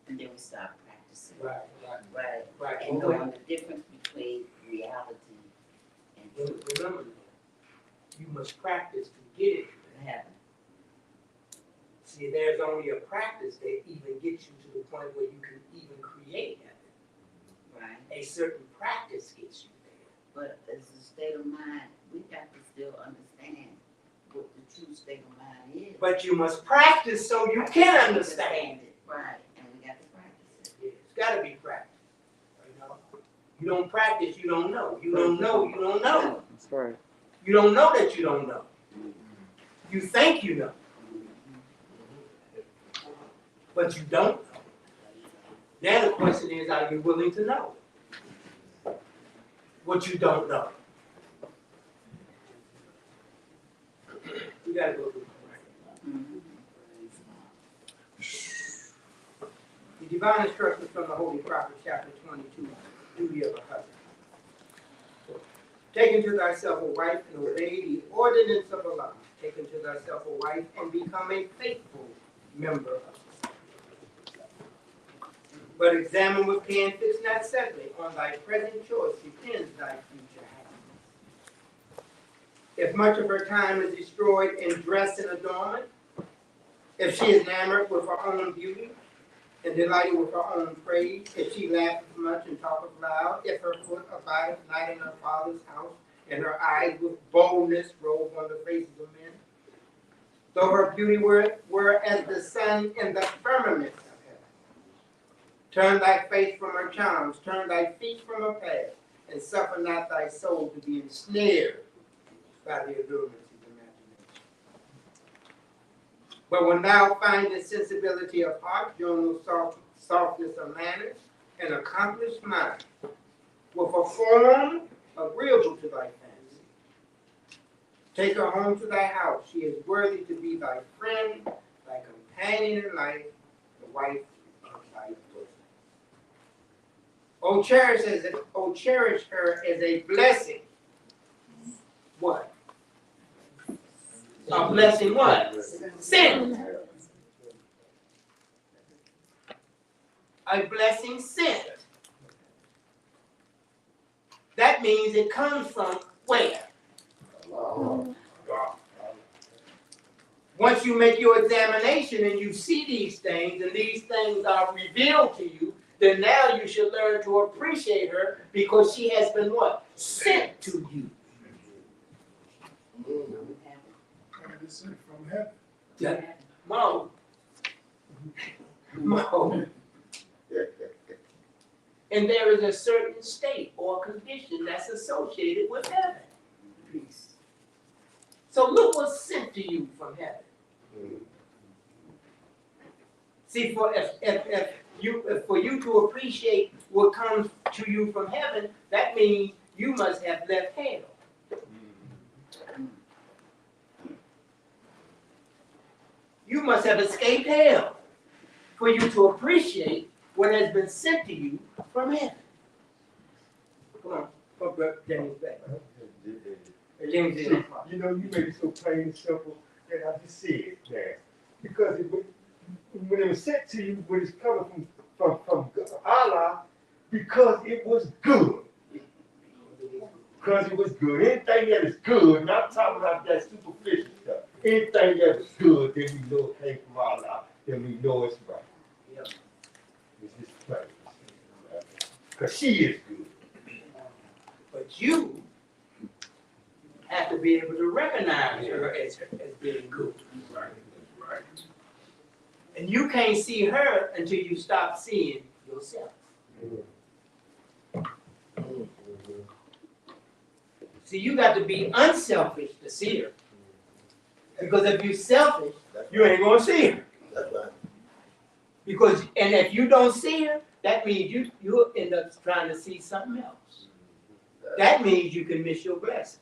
And then we start practicing. Right. Right. Right. Right. And knowing the difference between reality and Remember, you must practice to get it. heaven. See, there's only a practice that even gets you to the point where you can even create heaven. Right. A certain practice gets you there. But as a state of mind, we got to still understand what the true state of mind is. But you must practice so you can understand it. Right, and we got to practice it. Yeah, it's got to be practice. You know? You don't practice, you don't know. You don't know, you don't know. That's right. You don't know that you don't know. You think you know. But you don't know. Now the question is, are you willing to know what you don't know? We gotta go through the divine instructions from the Holy Prophet, chapter 22, duty of a husband. Take unto thyself a wife and obey the ordinance of Allah. Take unto thyself a wife and become a faithful member of society. But examine with care and fix not subtly. On thy present choice depends thy future happiness. If much of her time is destroyed in dress and adornment, if she is enamored with her own beauty and delighted with her own praise, if she laugheth much and talketh loud, if her foot abideth night in her father's house, and her eyes with boldness rove on the faces of men, though her beauty were as the sun in the firmament of heaven. Turn thy face from her charms, turn thy feet from her path, and suffer not thy soul to be ensnared by the allurements of imagination. But when thou findest sensibility of heart, gentle softness of manners, and accomplished mind, with a form agreeable to thy fancy, take her home to thy house. She is worthy to be thy friend, thy companion in life, the wife of thy bosom. O cherish her as a blessing. What? A blessing what? Sin. A blessing sent. That means it comes from where? Once you make your examination and you see these things and these things are revealed to you, then now you should learn to appreciate her because she has been what? Sent to you. From heaven. Yeah. Mo. And there is a certain state or condition that's associated with heaven. Peace. So look what's sent to you from heaven. See, for you to appreciate what comes to you from heaven, that means you must have left hell. You must have escaped hell for you to appreciate what has been sent to you from heaven. Come on, put James back. James, you know, you made it so plain and simple that I just said it there. Because when it was sent to you, when it's coming from Allah, because it was good. Because it was good. Anything that is good, not talking about that superficial stuff. Anything that is good, then we know it came from Allah, then we know it's right. Yep. It's just plain. Because she is good. But you have to be able to recognize her as being good. Right, right. And you can't see her until you stop seeing yourself. See, you got to be unselfish to see her. Because if you're selfish, you ain't gonna see her. That's right. Because, and if you don't see her, that means you'll end up trying to see something else. That means you can miss your blessing.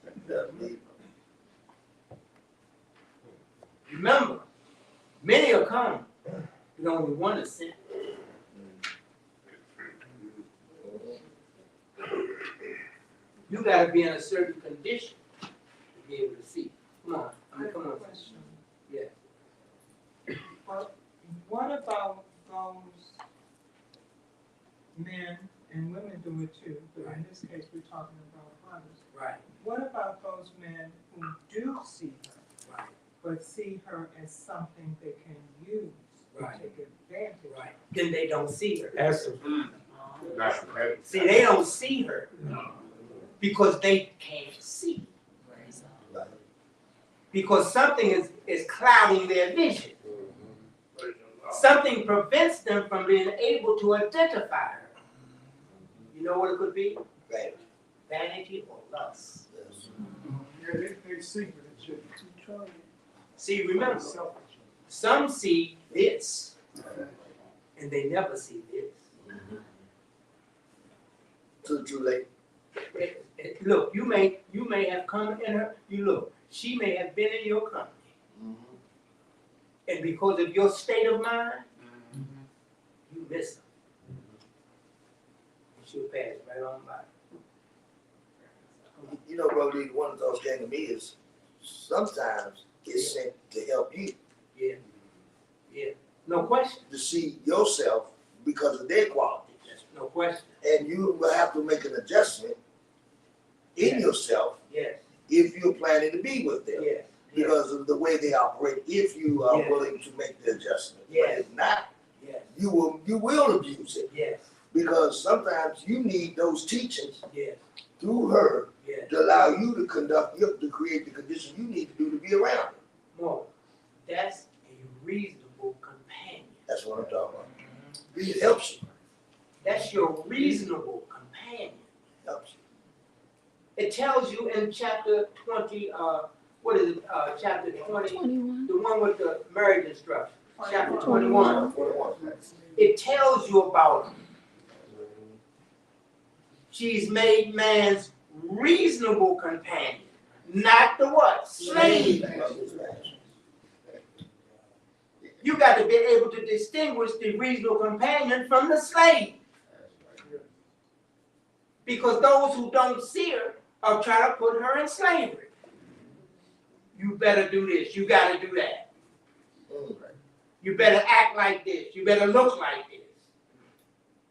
Remember, many will come, but only one is sent. You got to be in a certain condition to be able to see. Come on, come on. Yeah. Well, what about those men and women do it too, but in this case we're talking about fathers. Right. What about those men who do see her, Right. but see her as something they can use Right. to take advantage of? Right. Then they don't see her. Right. See, they don't see her because they can't see. Because something is clouding their vision. Something prevents them from being able to identify her. You know what it could be? Vanity. Vanity or lust. Yeah, they secret and shit. See, remember, some see this, and they never see this. Too late. Look, you may have come in her. You look, she may have been in your company, and because of your state of mind, you miss her. She'll pass right on by. You know, Brody, one of those came to me is sometimes it's sent to help you. Yeah. Yeah. No question. To see yourself because of their qualities. No question. And you will have to make an adjustment in yourself Yes. if you're planning to be with them. Yes. Because of the way they operate, if you are willing to make the adjustment. Yes. But if not, Yes. you will abuse it. Yes. Because sometimes you need those teachings Yes. through her Yes. to allow you to to create the conditions you need to do to be around her. More. That's a reasonable companion. That's what I'm talking about. It helps you. That's your reasonable companion. Helps you. It tells you in chapter 20, what is it, chapter 20? 21. The one with the marriage instruction. Chapter 21. It tells you about she's made man's reasonable companion, not the what? Slave. You got to be able to distinguish the reasonable companion from the slave. Because those who don't see her are trying to put her in slavery. You better do this. You got to do that. You better act like this. You better look like this.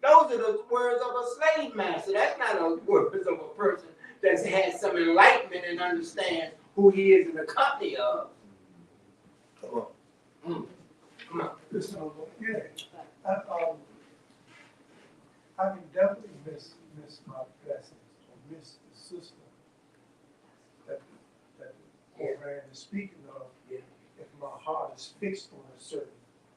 Those are the words of a slave master. That's not the words of a person that has some enlightenment and understands who he is in the company of. Come on. Come on. Listen, yeah, I can definitely miss my blessings or miss the system that Koran is speaking of. Yeah. If my heart is fixed on a certain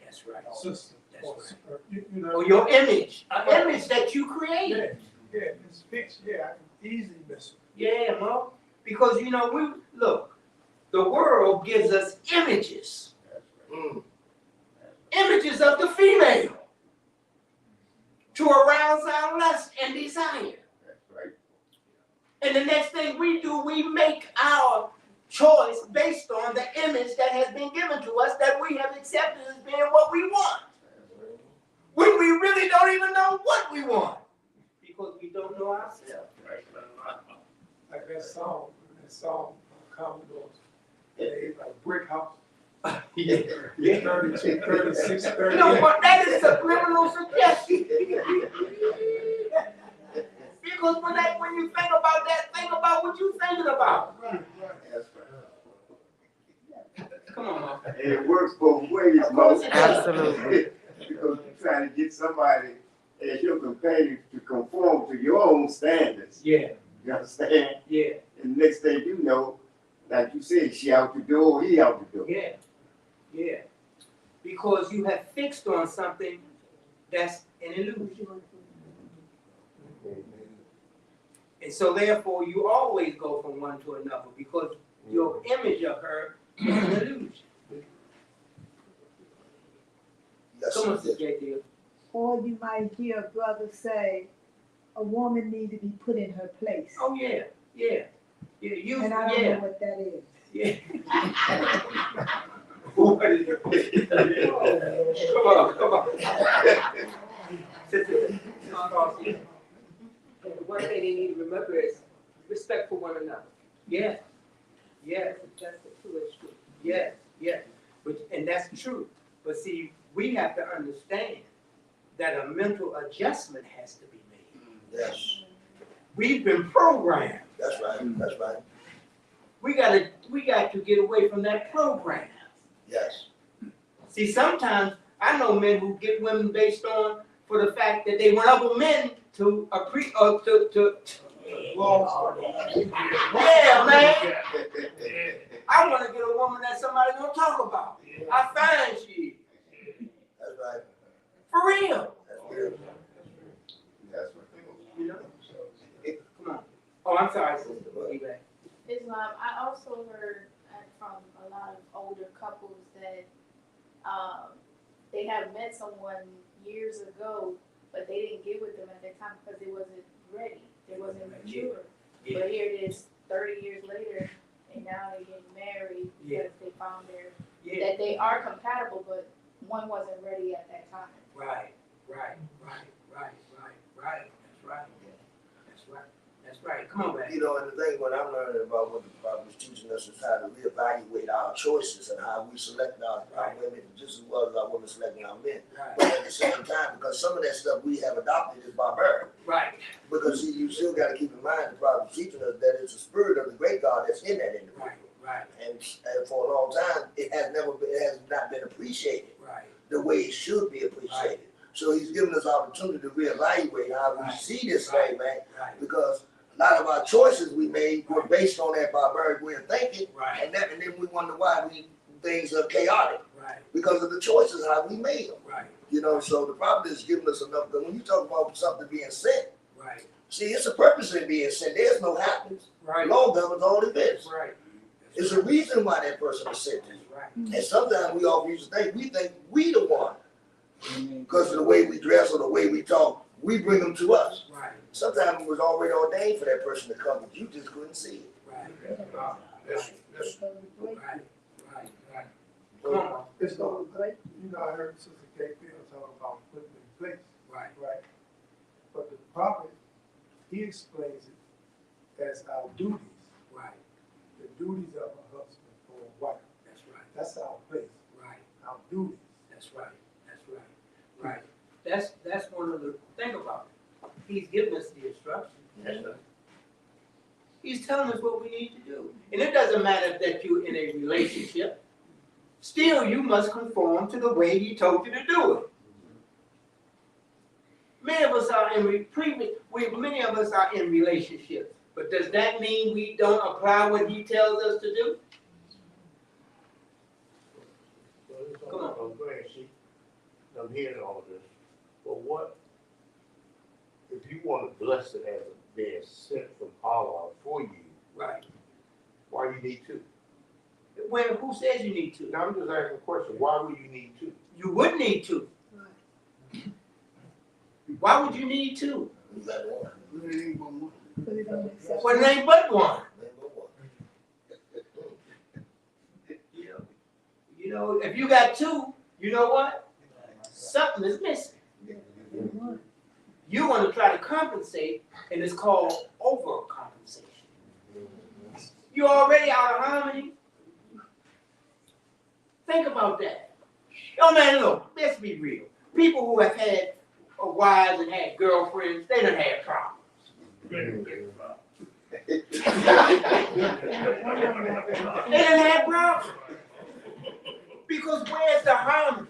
That's right. system, That's or, right. or, you know, Or your image, an image that you created. yeah, it's fixed. Yeah, I can easily miss it. Yeah, Mo. Because you know, the world gives us images. images of the female to arouse our lust and desire. That's right. And the next thing we do, we make our choice based on the image that has been given to us that we have accepted as being what we want. When we really don't even know what we want. Because we don't know ourselves. Like that song Commodores. They a brick house. Yeah. 32, 36, 38. No, but that is subliminal suggestion. Because when you think about that, think about what you're thinking about. That's right. Come on, Mom. And it works both ways, Mo. Absolutely. Because you're trying to get somebody as your companion to conform to your own standards. Yeah. You understand? Yeah. And the next thing you know, like you said, she out the door, he out the door. Yeah. Yeah. Because you have fixed on something that's an illusion. And so therefore you always go from one to another because your image of her is an illusion. Come on, JD. Or you might hear a brother say, a woman need to be put in her place. Oh yeah, yeah. Yeah, and I don't know what that is. Yeah. What is it? Come on. One thing they need to remember is respect for one another. Yeah. Yeah. That's the two-edged truth. Yeah. Yeah. And that's true. But see, we have to understand that a mental adjustment has to be made. Yes. We've been programmed. That's right. That's right. We got to get away from that program. Yes. See, sometimes I know men who get women based on for the fact that they went up with men to yeah, man. I want to get a woman that somebody's gonna talk about. I find she is. That's right. For real. That's real. That's what You know? Come on. Oh, I'm sorry, sister. What you back? Islam, I also heard from a lot of older couples that they have met someone years ago, but they didn't get with them at that time because it wasn't ready. It wasn't mature. Yeah. But here it is 30 years later, and now they're getting married because they found that they are compatible, but one wasn't ready at that time. Right. That's right. Come on, man. You know, and the thing what I'm learning about what the Bible is teaching us is how to reevaluate our choices and how we select our women just as well as our women selecting our men. Right. But at the same time, because some of that stuff we have adopted is barbaric. Right. Because see, you still got to keep in mind the Bible is teaching us that it's the spirit of the great God that's in that individual. Right. And for a long time, it has not been appreciated the way it should be appreciated. So he's giving us opportunity to reevaluate how we see this thing, man. Because a lot of our choices we made were based on that barbaric way of thinking, and then we wonder why things are chaotic because of the choices how we made them. You know, so the problem is giving us enough. Because when you talk about something being sent, see, it's a purpose in being sent. There's no happens. Law governs all events. It's a reason why that person is sent to you. And sometimes we all used to think we the one. Because of the way we dress or the way we talk, we bring them to us. Sometimes it was already ordained for that person to come, but you just couldn't see it. It's not, you know, I heard Sister Kate Field talk about putting in place. Right. But the prophet, he explains it as our duties. The duties of a husband or a wife. That's our place. Our duties. That's right. That's one of the thing about it. He's giving us the instructions. He's telling us what we need to do. And it doesn't matter that you're in a relationship. Still, you must conform to the way he told you to do it. Many of us are in relationships. But does that mean we don't apply what he tells us to do? Come on. Go ahead, see. I'm hearing all this. But what if you want to bless it as being sent from Allah for you? Right. Why you need two? When, who says you need to? Now, I'm just asking a question, why would you need to? You would need to. Why would you need to? Put it on the Well, it ain't but one. You know, if you got two, you know what? Something is missing. You want to try to compensate, and it's called overcompensation. You're already out of harmony. Think about that. Oh man, look, let's be real. People who have had wives and had girlfriends, they done had problems. They done had problems. Because where's the harmony?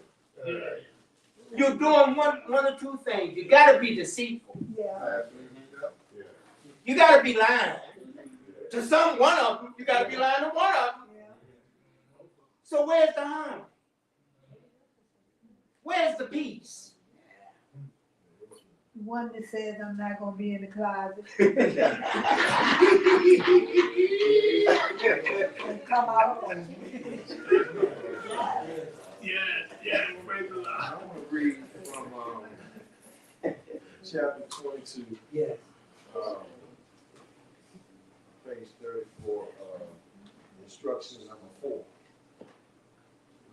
You're doing one or two things. You gotta be deceitful. Yeah. You gotta be lying. To one of them, you gotta be lying to one of them. So where's the harmony? Where's the peace? One that says I'm not gonna be in the closet. And come out. Yeah, praise the Lord. I want to read from chapter 22. Yes. Page 34, instruction number 4.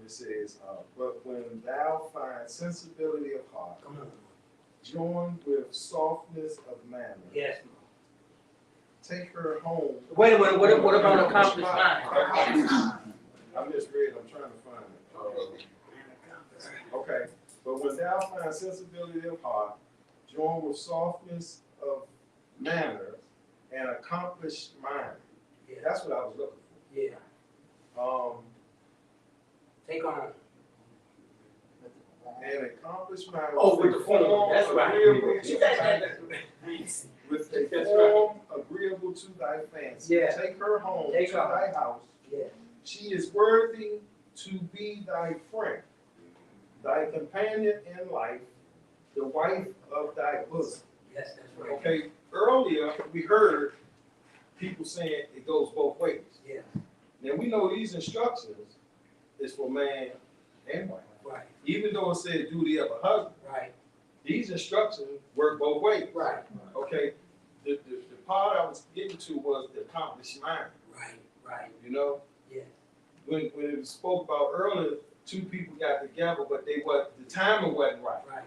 It says, but when thou find sensibility of heart, joined with softness of manner, Yes. take her home. Wait a minute, what about accomplished mind? I misread, I'm trying to find it. Okay, but when thou find sensibility of heart, joined with softness of manner, and accomplished mind. Yeah. That's what I was looking for. Yeah. Take on. And accomplished mind. Oh, with the form, that's right. With a form agreeable to thy fancy. Yeah. Take her home Take to her. thy house. Yeah. She is worthy to be thy friend, thy companion in life, the wife of thy bosom. Yes, that's right. Okay, earlier we heard people saying it goes both ways. Yeah. Now we know these instructions is for man and wife. Right. Even though it said duty of a husband. Right. These instructions work both ways. Right. Okay. The part I was getting to was the accomplished mind. Right. Right. You know? Yeah. When it was spoke about earlier, two people got together, but the timing wasn't right. Right.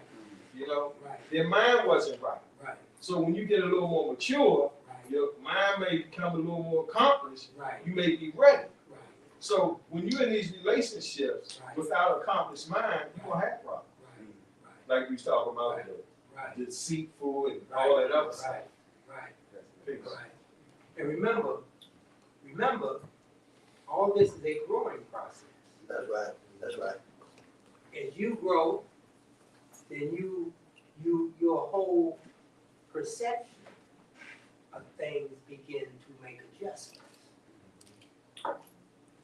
You know? Right. Their mind wasn't right. Right. So when you get a little more mature, Right. your mind may become a little more accomplished. Right. You may be ready. Right. So when you're in these relationships Right. without accomplished mind, you're gonna have problems. Right. Like we was talking about Right. Right. the deceitful and all that other stuff. Right. Right. Peace. Right. And remember, all this is a growing process. That's right. That's right. As you grow, then your whole perception of things begin to make adjustments.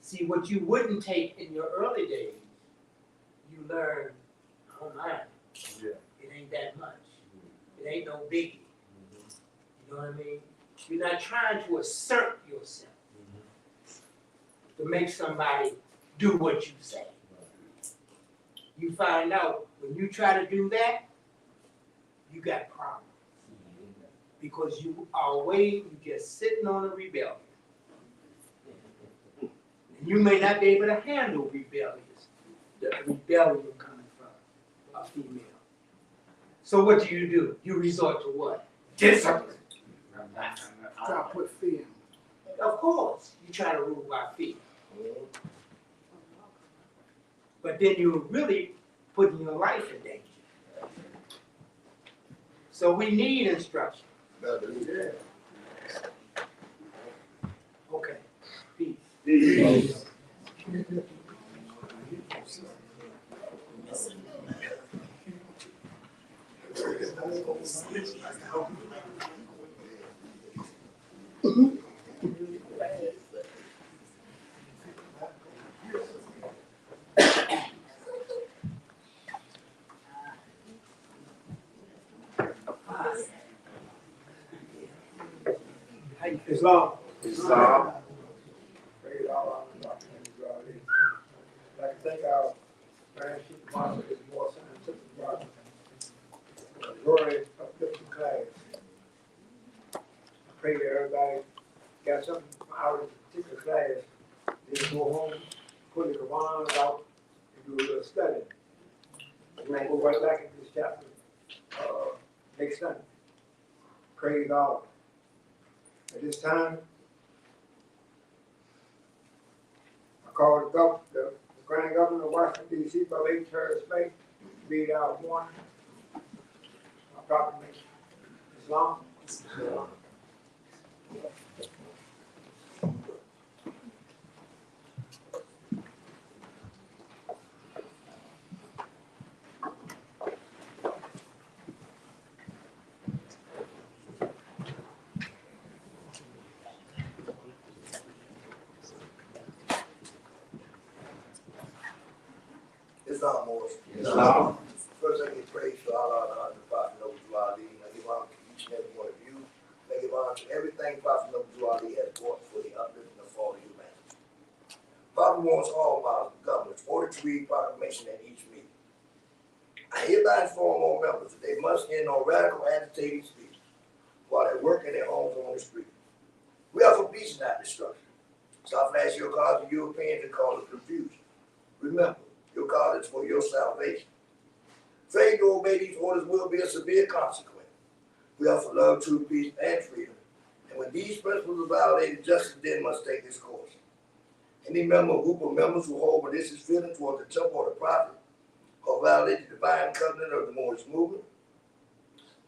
See, what you wouldn't take in your early days, you learn, oh man, Yeah. it ain't that much. It ain't no biggie. You know what I mean? You're not trying to assert yourself to make somebody do what you say. You find out when you try to do that, you got problems. Because you are waiting, you're just sitting on a rebellion. And you may not be able to handle the rebellion coming from a female. So what do? You resort to what? Discipline. Try to put fear in. Of course, you try to rule by fear. But then you're really putting your life in danger. So we need instruction. Okay. Peace. Peace. Islam. Islam. Praise Allah, Dr. think our Grand Chief Marshal is more scientific about the glory of different class. I pray that everybody got something out of this particular class. Then go home, put the Koran out, and do a little study. And then go right back into this chapter next Sunday. Praise God. At this time, I call the Grand Governor of Washington, D.C., Brother H. Harris Bay, to read out one proclamation. Islam. Islam, Morris. Islam. First, I give praise to Allah and honor to Prophet Noble Ali. I give honor to each and every one of you. I give honor to everything Prophet Noble Ali has brought for the uplifting of all humanity. Prophet wants all Muslim governors ordered to read proclamation at each meeting. I hereby inform all members that they must end all radical agitating speech while they work in their homes or on the street. We are for peace and not destruction. Stop flashing your cards to Europeans and cause of confusion. Remember, your card is for your salvation. Failure to obey these orders will be a severe consequence. We offer love, truth, peace, and freedom. And when these principles are violated, justice then must take its course. Any member or group of members who hold malicious feelings toward the temple or the prophet or violate the divine covenant of the Moorish movement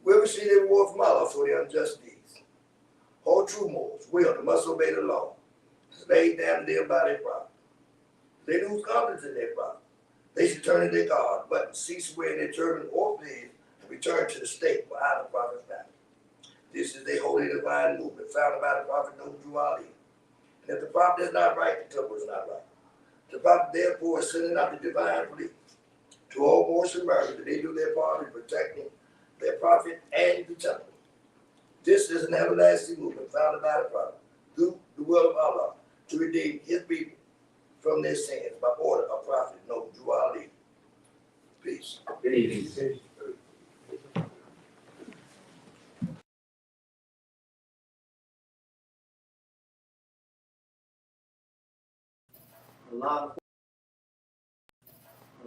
will receive a reward from Allah for their unjust deeds. All true Moors will and must obey the law, laid down and live by their prophet. They lose confidence in their prophet. They should turn to their God, but cease wearing their turban or fez and return to the state where the prophet found. This is the holy divine movement founded by the prophet Noble Ali. And if the prophet is not right, the temple is not right. The prophet therefore is sending out the divine plea to all Moors and Americans that they do their part in protecting their prophet and the temple. This is an everlasting movement founded by the prophet through the will of Allah to redeem his people from their sins by order of Prophet Noble Ali. Peace. Peace.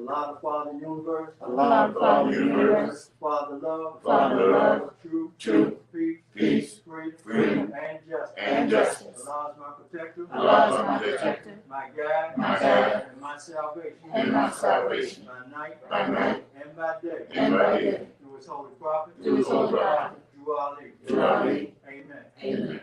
Allah, the Father, universe. Allah, Father, universe. Father, love. Father, love. Truth. Peace. Freedom. And justice. Allah is my protector. Allah is my protector. My guide. And my salvation. By night. And by day. Through his holy prophet. Through his holy prophet. Through Ali. Amen. Amen.